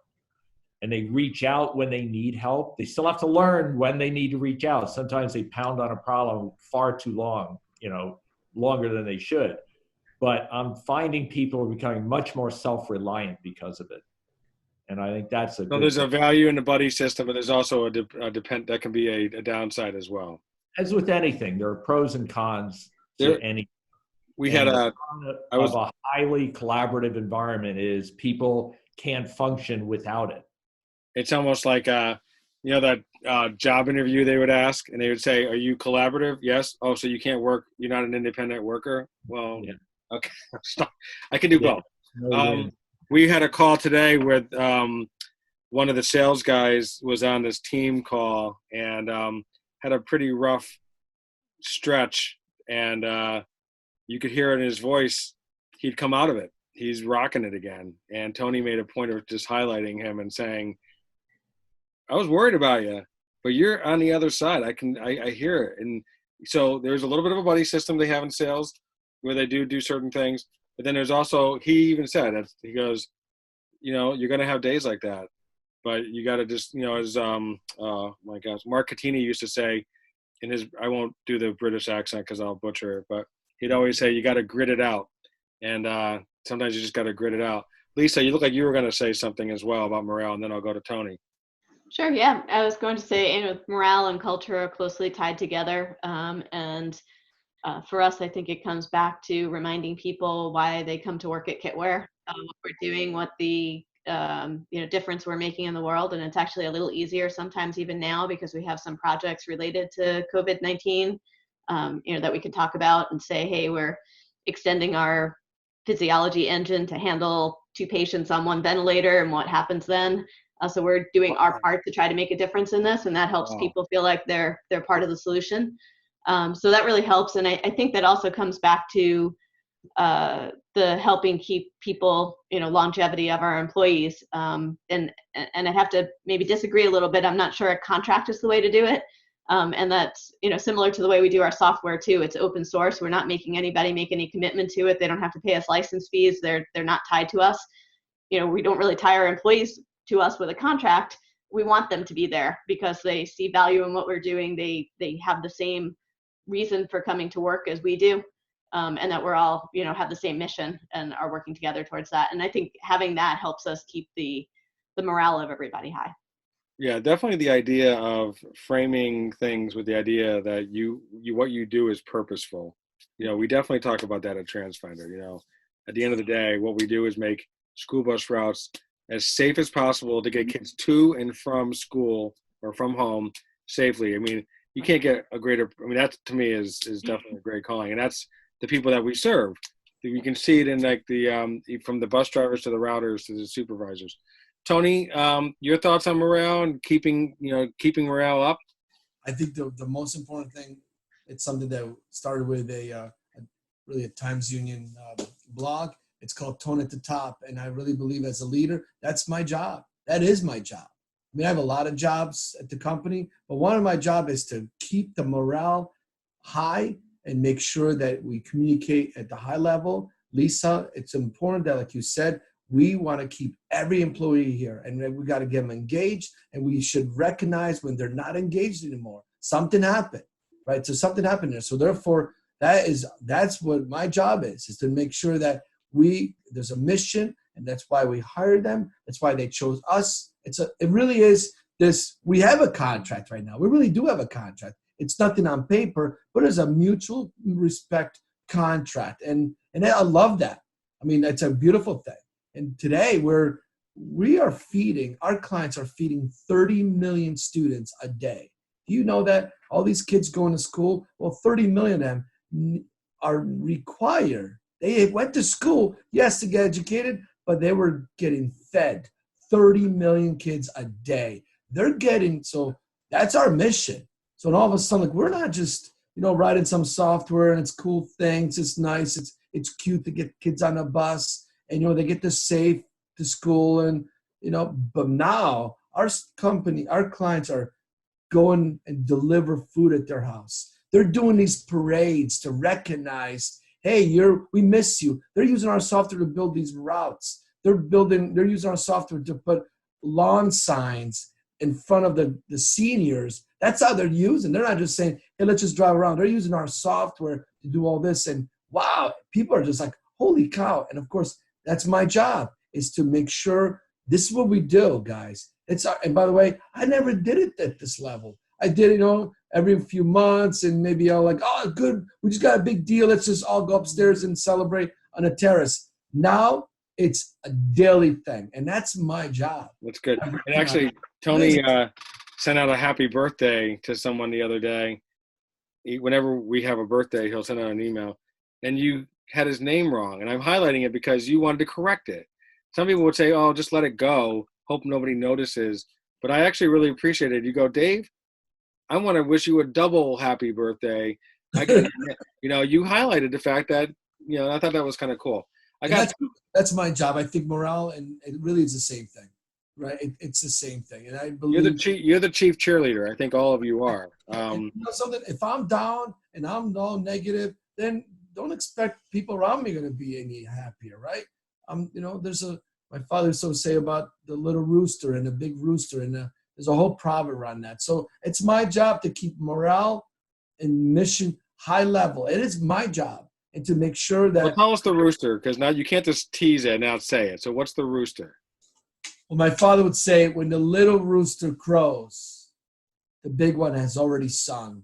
And they reach out when they need help. They still have to learn when they need to reach out. Sometimes they pound on a problem far too long, longer than they should. But I'm finding people are becoming much more self-reliant because of it. And I think that's So there's a value in the buddy system, but there's also that can be a downside as well. As with anything, there are pros and cons to any. A highly collaborative environment is people can't function without it. It's almost like, that job interview they would ask, and they would say, "Are you collaborative?" Yes. Oh, so you can't work? You're not an independent worker? Well, yeah. Okay. I can do both. We had a call today with one of the sales guys was on this team call and had a pretty rough stretch, and you could hear it in his voice. He'd come out of it. He's rocking it again. And Tony made a point of just highlighting him and saying, I was worried about you, but you're on the other side. I hear it. And so there's a little bit of a buddy system they have in sales where they do certain things. But then there's also, he even said, he goes, you're going to have days like that, but you got to just, as, my gosh, Mark Catini used to say in his, I won't do the British accent because I'll butcher it, but he'd always say, you got to grit it out. And sometimes you just got to grit it out. Lisa, you look like you were going to say something as well about morale, and then I'll go to Tony. Sure. Yeah, I was going to say, morale and culture are closely tied together. For us, I think it comes back to reminding people why they come to work at KitWare, what we're doing, what the difference we're making in the world. And it's actually a little easier sometimes even now because we have some projects related to COVID-19, that we can talk about and say, hey, we're extending our physiology engine to handle 2 patients on 1 ventilator and what happens then. So we're doing our part to try to make a difference in this, and that helps people feel like they're part of the solution. So that really helps, and I think that also comes back to the helping keep people, longevity of our employees. And I have to maybe disagree a little bit. I'm not sure a contract is the way to do it. And that's, similar to the way we do our software too. It's open source. We're not making anybody make any commitment to it. They don't have to pay us license fees. They're not tied to us. We don't really tie our employees to us with a contract. We want them to be there because they see value in what we're doing. They have the same reason for coming to work as we do. And that we're all, have the same mission and are working together towards that. And I think having that helps us keep the morale of everybody high. Yeah, definitely the idea of framing things with the idea that what you do is purposeful. We definitely talk about that at Transfinder. At the end of the day, what we do is make school bus routes as safe as possible to get kids to and from school or from home safely. I mean, you can't get a greater, that to me is definitely a great calling. And that's the people that we serve. You can see it in like from the bus drivers to the routers to the supervisors. Tony, your thoughts on morale and keeping morale up? I think the most important thing, it's something that started with really a Times Union blog. It's called Tone at the Top. And I really believe as a leader, that's my job. That is my job. I have a lot of jobs at the company, but one of my job is to keep the morale high and make sure that we communicate at the high level. Lisa, it's important that, like you said, we want to keep every employee here, and we got to get them engaged, and we should recognize when they're not engaged anymore. Something happened, right? So something happened there. So therefore, that's what my job is to make sure that there's a mission, and that's why we hired them. That's why they chose us. It really is this. We have a contract right now. We really do have a contract. It's nothing on paper, but it's a mutual respect contract, and I love that. It's a beautiful thing. And today we are feeding, our clients are feeding 30 million students a day. Do you know that all these kids going to school, well, 30 million of them are required. They went to school, yes, to get educated, but they were getting fed. 30 million kids a day. So that's our mission. So all of a sudden, we're not just, writing some software and it's cool things. It's nice. It's cute to get kids on a bus. And, they get to safe to school and, but now our clients are going and deliver food at their house. They're doing these parades to recognize, hey, we miss you. They're using our software to build these routes. They're using our software to put lawn signs in front of the seniors. That's how they're using. They're not just saying, hey, let's just drive around. They're using our software to do all this. And wow, people are just like, holy cow. And of course, that's my job, is to make sure this is what we do, guys. And by the way, I never did it at this level. I did, every few months, and maybe I'll like, oh, good, we just got a big deal. Let's just all go upstairs and celebrate on a terrace. Now it's a daily thing, and that's my job. That's good. And actually, Tony sent out a happy birthday to someone the other day. Whenever we have a birthday, he'll send out an email, and you had his name wrong, and I'm highlighting it because you wanted to correct it. Some people would say, oh, just let it go, hope nobody notices, but I actually really appreciate it. You go, Dave, I want to wish you a double happy birthday. You highlighted the fact that, I thought that was kind of cool. That's my job. I think morale, and it really is the same thing, right? It's the same thing, and I believe you're the chief cheerleader. I think all of you are. Something. If I'm down and I'm all negative, then don't expect people around me going to be any happier, right? My father used to say about the little rooster and the big rooster, and there's a whole proverb around that. So it's my job to keep morale and mission high level. It is my job, and to make sure that. Well, tell us the rooster, because now you can't just tease it and now say it. So what's the rooster? Well, my father would say, when the little rooster crows, the big one has already sung.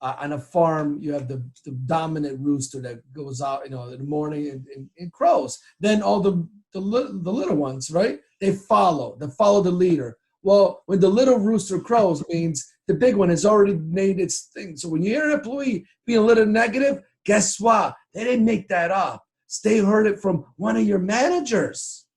On a farm, you have the dominant rooster that goes out, in the morning and crows. Then all the little ones, right? They follow the leader. Well, when the little rooster crows, means the big one has already made its thing. So when you hear an employee being a little negative, guess what? They didn't make that up. They heard it from one of your managers.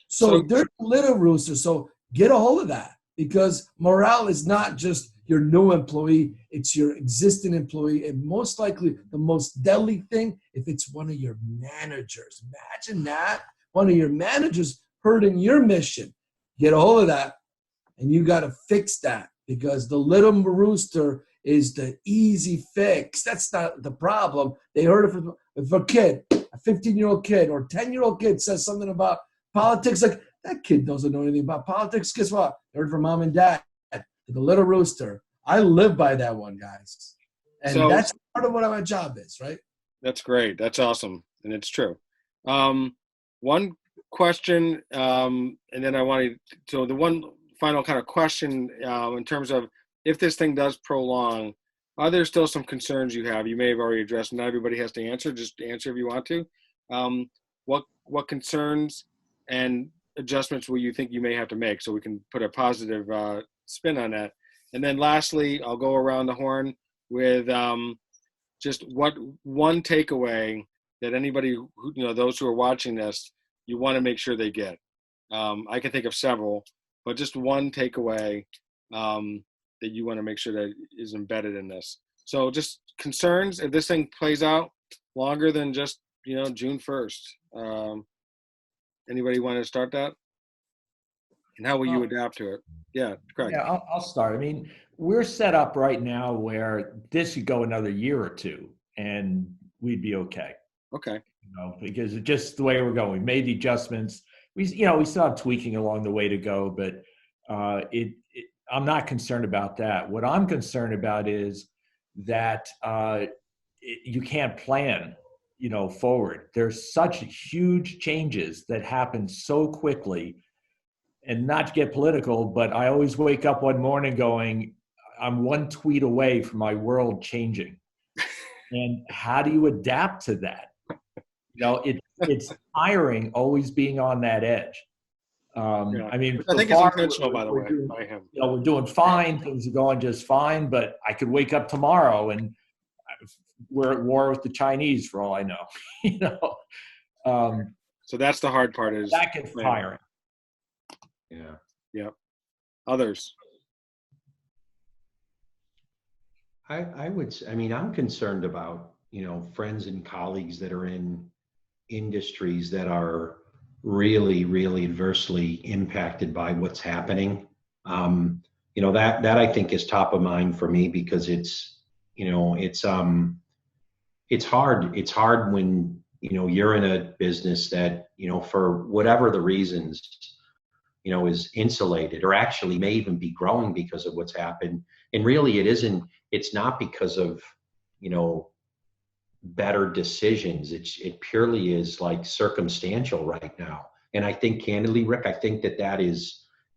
So they're the little rooster. So get a hold of that, because morale is not just your new employee, it's your existing employee, and most likely the most deadly thing if it's one of your managers. Imagine that, one of your managers hurting your mission. Get a hold of that, and you got to fix that, because the little rooster is the easy fix. That's not the problem. They heard it from if a kid, a 15-year-old kid or 10-year-old kid says something about politics, like that kid doesn't know anything about politics. Guess what? They heard it from mom and dad. The little rooster. I live by that one, guys. And So- that's part of what my job is, right? That's great. That's awesome. And it's true. One question, and then I wanted, so the one final kind of question in terms of if this thing does prolong, are there still some concerns you have? You may have already addressed, not everybody has to answer, just answer if you want to. What concerns and adjustments will you think you may have to make so we can put a positive spin on that? And then lastly, I'll go around the horn with just what one takeaway that anybody who, those who are watching this, you want to make sure they get. I can think of several, but just one takeaway that you want to make sure that is embedded in this. So just concerns if this thing plays out longer than just, June 1st. Anybody want to start that? And how will you adapt to it? Yeah, correct. Yeah, I'll start. I mean, we're set up right now where this could go another year or two and we'd be okay. Okay. Because it's just the way we're going. We made the adjustments. We still have tweaking along the way to go, but I'm not concerned about that. What I'm concerned about is that you can't plan, forward. There's such huge changes that happen so quickly. And not to get political, but I always wake up one morning going, I'm one tweet away from my world changing. And how do you adapt to that? It's tiring always being on that edge. I mean, I think it's intentional, by the way, by him. We're doing fine. Things are going just fine, but I could wake up tomorrow and we're at war with the Chinese for all I know. So that's the hard part is that gets tiring. Yeah. Yep. Others. I'm concerned about, friends and colleagues that are in industries that are really, really adversely impacted by what's happening. That I think is top of mind for me because it's hard. It's hard when, you're in a business that, for whatever the reasons, is insulated or actually may even be growing because of what's happened. And really it's not because of, better decisions. It purely is like circumstantial right now. And I think candidly, Rick, I think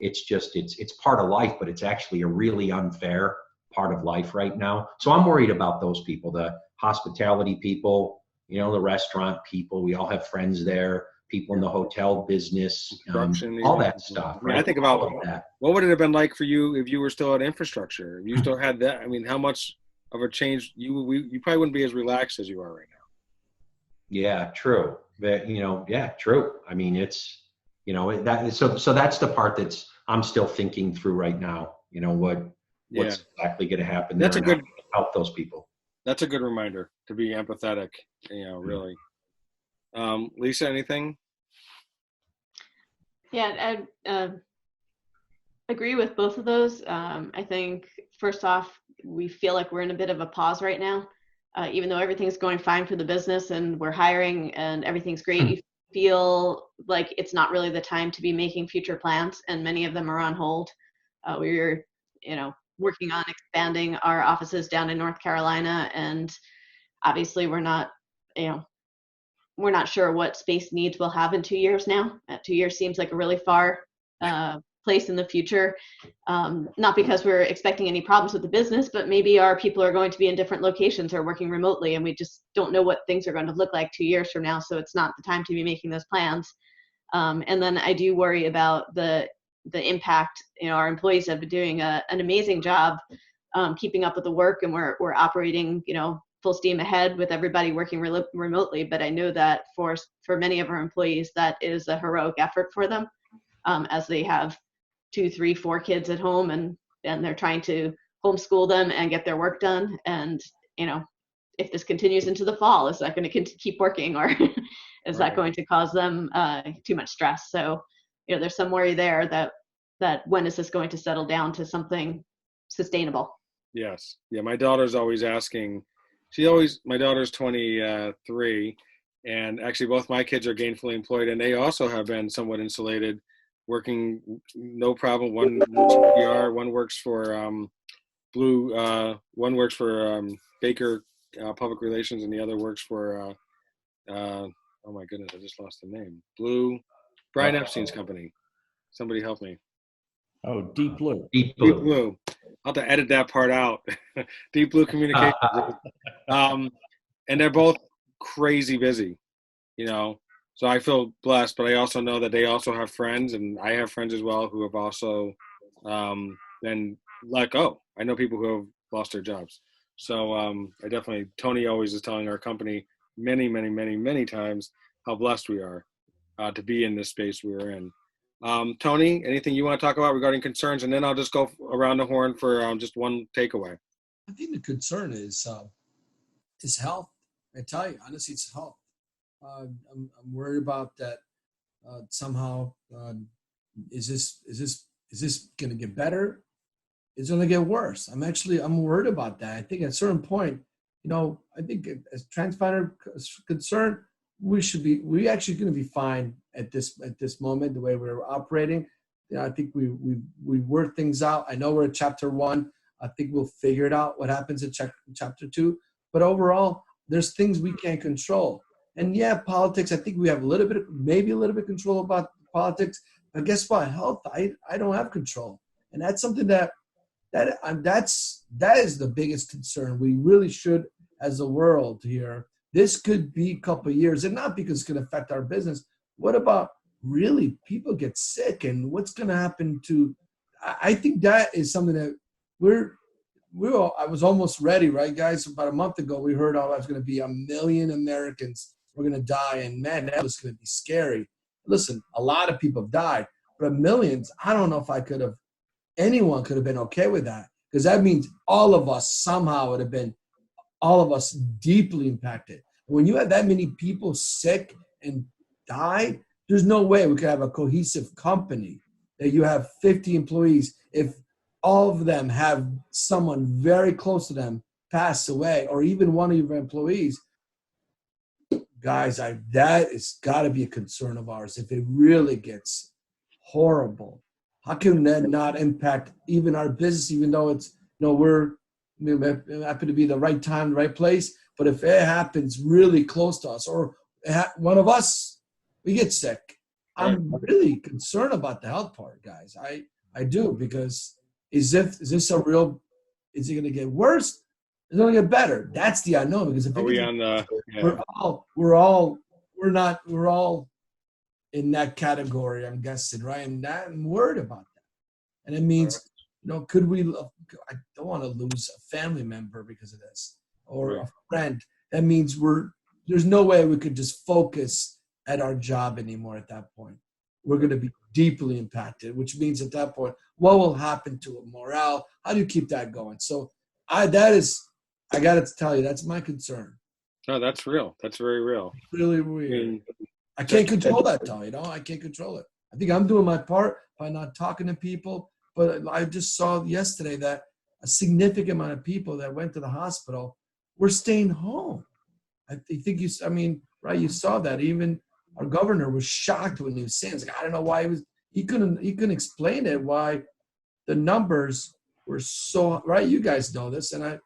it's part of life, but it's actually a really unfair part of life right now. So I'm worried about those people, the hospitality people, the restaurant people. We all have friends there. People in the hotel business, all that stuff. Right? I think about what would it have been like for you if you were still at infrastructure? If you still had that, I mean, how much of a change you probably wouldn't be as relaxed as you are right now. Yeah, true. But true. I mean, it's so that's the part that's I'm still thinking through right now. What's exactly going to happen? That's a good help those people. That's a good reminder to be empathetic. Really. Lisa, anything? Yeah, I agree with both of those. I think first off, we feel like we're in a bit of a pause right now. Even though everything's going fine for the business and we're hiring and everything's great, you feel like it's not really the time to be making future plans, and many of them are on hold. We're, working on expanding our offices down in North Carolina, and obviously we're not sure what space needs we'll have in 2 years now. 2 years seems like a really far place in the future. Not because we're expecting any problems with the business, but maybe our people are going to be in different locations or working remotely, and we just don't know what things are going to look like 2 years from now. So it's not the time to be making those plans. And then I do worry about the impact. Our employees have been doing an amazing job keeping up with the work, and we're operating, full steam ahead with everybody working remotely. But I know that for many of our employees, that is a heroic effort for them, as they have 2, 3, 4 kids at home, and they're trying to homeschool them and get their work done. And, if this continues into the fall, is that going to keep working, or is that going to cause them too much stress? So, there's some worry there that when is this going to settle down to something sustainable. Yes. Yeah. My daughter's always asking, my daughter's 23, and actually both my kids are gainfully employed, and they also have been somewhat insulated, working no problem. One works for PR, one works for one works for Baker Public Relations, and the other works for oh my goodness, I just lost the name. Brian Epstein's company. Somebody help me. Oh, Deep Blue. Deep Deep Blue. Blue. I'll have to edit that part out. Deep Blue Communications. And they're both crazy busy, you know. So I feel blessed, but I also know that they also have friends, and I have friends as well who have also been let go. I know people who have lost their jobs. So I definitely, Tony always is telling our company many, many, many, many times how blessed we are to be in this space we are in. Tony, anything you want to talk about regarding concerns? And then I'll just go around the horn for just one takeaway. I think the concern is health. I tell you, honestly, it's health. I'm worried about that. Somehow, is this going to get better? It's going to get worse. I'm worried about that. I think at a certain point, I think as Transfinder is concerned, we actually going to be fine at this moment, the way we're operating. I think we work things out. I know we're at chapter 1. I think we'll figure it out what happens in chapter 2. But overall, there's things we can't control. And yeah, politics, I think we have maybe a little bit control about politics. But guess what? Health, I don't have control. And that's something that is the biggest concern. We really should, as a world here, this could be a couple of years, and not because it's going to affect our business. What about really people get sick, and what's going to happen to? I think that is something that I was almost ready, right, guys? About a month ago, we heard I was going to be 1 million Americans were going to die, and man, that was going to be scary. Listen, a lot of people have died, but millions, I don't know if anyone could have been okay with that, because that means all of us somehow would have been, all of us deeply impacted. When you have that many people sick and die, there's no way we could have a cohesive company that you have 50 employees if all of them have someone very close to them pass away, or even one of your employees. Guys, that has got to be a concern of ours. If it really gets horrible, how can that not impact even our business, even though it's, we happen to be the right time, the right place. But if it happens really close to us, or one of us, we get sick, I'm really concerned about the health part, guys. I do, because is it going to get worse? Is it going to get better? That's the unknown, because if we're all in that category, I'm guessing, right? And I'm worried about that. And it means, could we? I don't want to lose a family member because of this, or a friend. That means there's no way we could just focus at our job anymore. At that point, we're going to be deeply impacted, which means at that point, what will happen to morale? How do you keep that going? So I got to tell you, that's my concern. No, that's real. That's very real. It's really weird. I can't control that, Tom. I can't control it. I think I'm doing my part by not talking to people. But I just saw yesterday that a significant amount of people that went to the hospital were staying home. I think you saw that. Even our governor was shocked when he was saying, I don't know why he couldn't explain it, why the numbers were so, right? You guys know this. And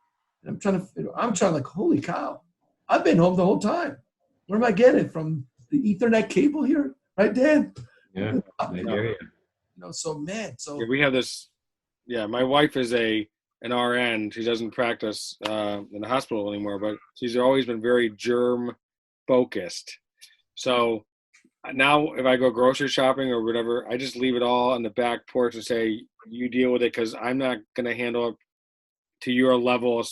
I'm trying like, holy cow, I've been home the whole time. Where am I getting it from? The Ethernet cable here, right, Dan? Yeah, I hear you. We have this. Yeah, my wife is an RN. She doesn't practice in the hospital anymore, but she's always been very germ focused. So now if I go grocery shopping or whatever, I just leave it all on the back porch and say, you deal with it, because I'm not going to handle it to your level of,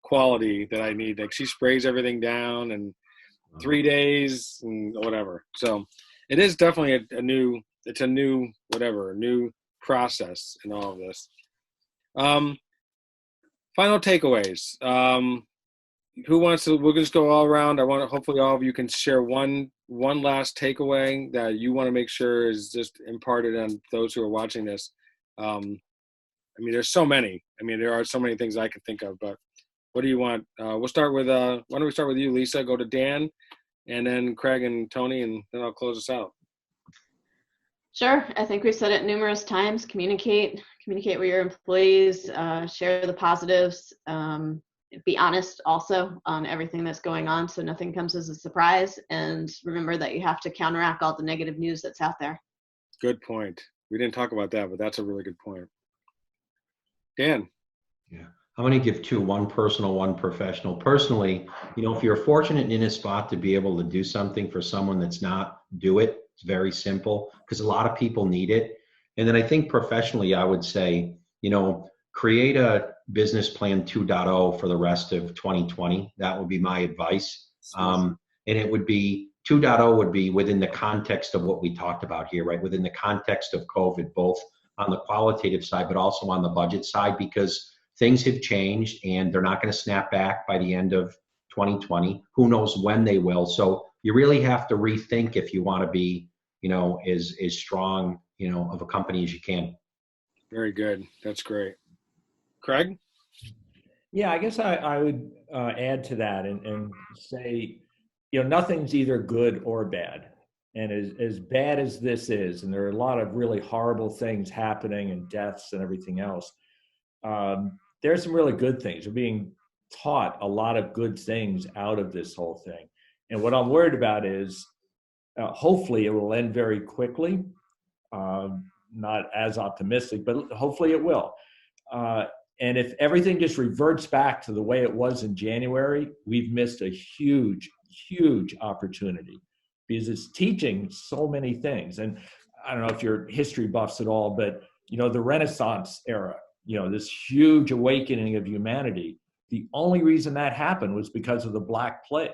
quality that I need. Like, she sprays everything down, and 3 days and whatever. So it is definitely a new process in all of this. Final takeaways. Who wants to? We'll just go all around. Hopefully all of you can share one last takeaway that you want to make sure is just imparted on those who are watching this. I mean, there's so many. I mean, there are so many things I can think of, but what do you want? We'll start with, why don't we start with you, Lisa? Go to Dan, and then Craig and Tony, and then I'll close us out. Sure. I think we've said it numerous times. Communicate with your employees, share the positives, be honest also on everything that's going on so nothing comes as a surprise. And remember that you have to counteract all the negative news that's out there. Good point. We didn't talk about that, but that's a really good point. Dan. Yeah. I'm going to give two, one personal, one professional. Personally, if you're fortunate in a spot to be able to do something for someone that's not, do it. It's very simple because a lot of people need it. And then I think professionally, I would say, create a business plan 2.0 for the rest of 2020. That would be my advice. And it would be 2.0 would be within the context of what we talked about here, right? Within the context of COVID, both on the qualitative side, but also on the budget side, because things have changed and they're not going to snap back by the end of 2020. Who knows when they will. So you really have to rethink if you want to be, as strong, of a company as you can. Very good. That's great. Craig? Yeah, I guess I would add to that and say, nothing's either good or bad. And as bad as this is, and there are a lot of really horrible things happening and deaths and everything else, there are some really good things. We're being taught a lot of good things out of this whole thing. And what I'm worried about is hopefully it will end very quickly. Not as optimistic, but hopefully it will. And if everything just reverts back to the way it was in January, we've missed a huge, huge opportunity because it's teaching so many things. And I don't know if you're history buffs at all, but the Renaissance era, this huge awakening of humanity, the only reason that happened was because of the Black Plague.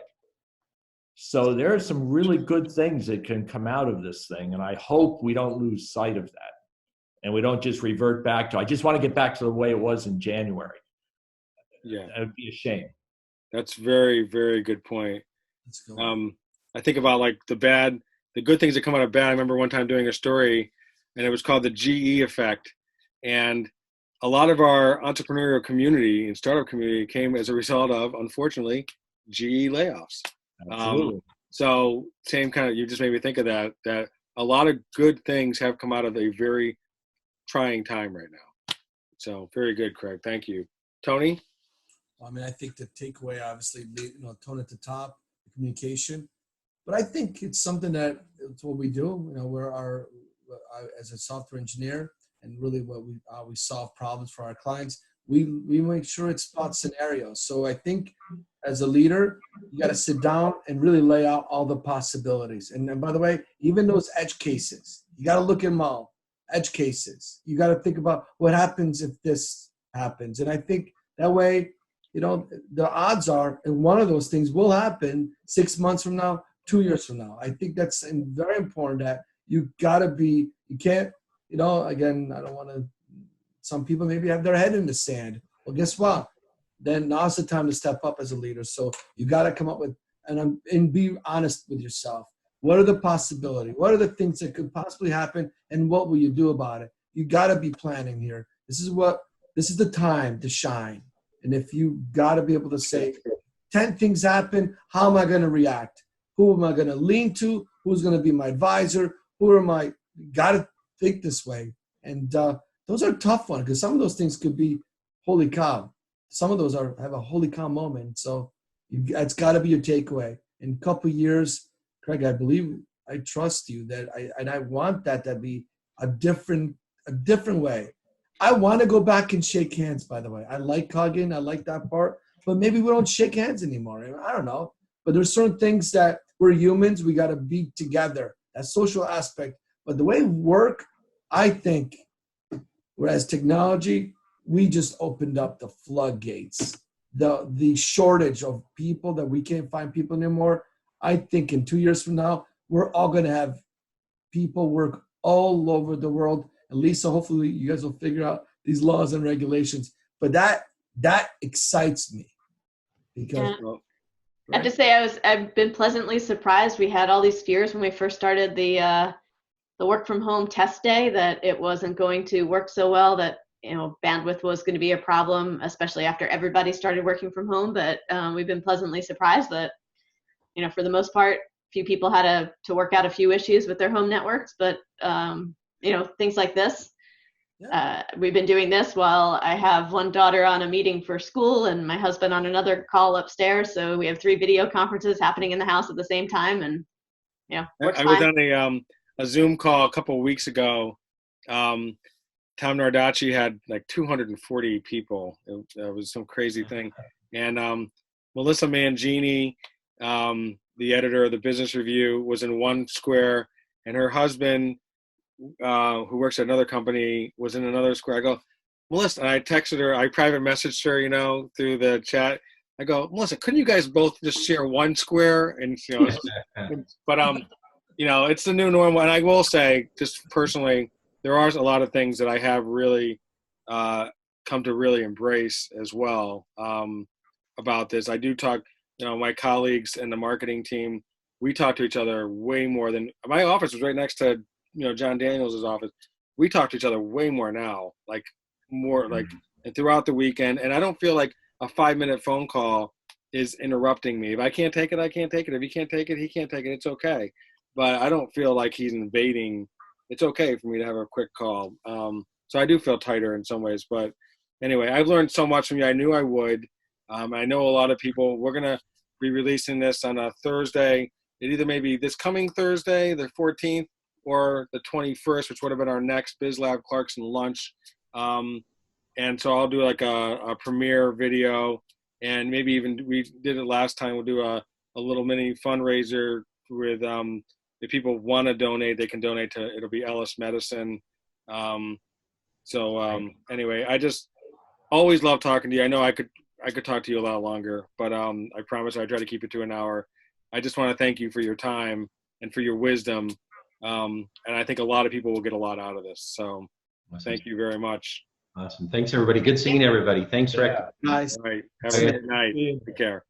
So there are some really good things that can come out of this thing. And I hope we don't lose sight of that. And we don't just revert back to, I just want to get back to the way it was in January. Yeah. That would be a shame. That's very, very good point. Let's go. I think about the good things that come out of bad. I remember one time doing a story and it was called the GE effect. And a lot of our entrepreneurial community and startup community came as a result of, unfortunately, GE layoffs. Absolutely. So same kind of, you just made me think of that a lot of good things have come out of a very trying time right now. So very good, Craig. Thank you. Tony? I think the takeaway, obviously, tone at the top, communication. But I think it's something that it's what we do. We're as a software engineer, and really what we solve problems for our clients. We make sure it spots scenarios. So I think as a leader, you got to sit down and really lay out all the possibilities. And by the way, even those edge cases, you got to look at them all. Edge cases. You got to think about what happens if this happens. And I think that way, the odds are, and one of those things will happen 6 months from now, 2 years from now. I think that's very important that you got to be, you can't, again, I don't want to, some people maybe have their head in the sand. Well, guess what? Then now's the time to step up as a leader. So you got to come up with, and be honest with yourself. What are the possibilities? What are the things that could possibly happen? And what will you do about it? You got to be planning here. This is the time to shine. And if you got to be able to say, 10 things happen, how am I going to react? Who am I going to lean to? Who's going to be my advisor? Got to think this way. And those are tough ones because some of those things could be, holy cow. Some of those have a holy cow moment. So it's got to be your takeaway. In a couple of years, Craig, I trust you and I want that to be a different way. I want to go back and shake hands, by the way. I like hugging. I like that part. But maybe we don't shake hands anymore. I don't know. But there's certain things that we're humans. We got to be together. That social aspect. But the way we work, I think, whereas technology, we just opened up the floodgates. The shortage of people that we can't find people anymore. I think in 2 years from now, we're all going to have people work all over the world. And Lisa, hopefully you guys will figure out these laws and regulations. But that excites me. Because I have to say I've been pleasantly surprised. We had all these fears when we first started the work from home test day that it wasn't going to work so well, that bandwidth was going to be a problem, especially after everybody started working from home. But we've been pleasantly surprised that, for the most part, few people had to work out a few issues with their home networks. But, things like this, we've been doing this while I have one daughter on a meeting for school and my husband on another call upstairs. So we have 3 video conferences happening in the house at the same time. And, I was on a Zoom call a couple of weeks ago. Tom Nardacci had like 240 people. It was some crazy thing. And Melissa Mangini, the editor of the Business Review, was in one square, and her husband, who works at another company, was in another square. I go, Melissa, and I texted her, I private messaged her, through the chat. I go, Melissa, couldn't you guys both just share one square? And, but, it's the new normal. And I will say, just personally, there are a lot of things that I have really come to really embrace as well about this. I do talk, my colleagues and the marketing team, we talk to each other way more than, my office was right next to, John Daniels' office. We talk to each other way more now, and throughout the weekend. And I don't feel like a 5-minute phone call is interrupting me. If I can't take it, I can't take it. If he can't take it, he can't take it. It's okay. But I don't feel like he's invading. It's okay for me to have a quick call. So I do feel tighter in some ways. But anyway, I've learned so much from you. I knew I would. I know a lot of people. We're going to be releasing this on a Thursday. It either may be this coming Thursday, the 14th, or the 21st, which would have been our next BizLab Clarkson lunch. And so I'll do like a premiere video, and maybe even we did it last time. We'll do a little mini fundraiser with if people want to donate, they can donate to, it'll be Ellis Medicine. Anyway, I just always love talking to you. I know I could talk to you a lot longer, but I promise I try to keep it to an hour. I just want to thank you for your time and for your wisdom. And I think a lot of people will get a lot out of this. So Thank you very much. Awesome. Thanks, everybody. Good seeing everybody. Thanks, Rick. Nice. All right. Have a good night. Take care.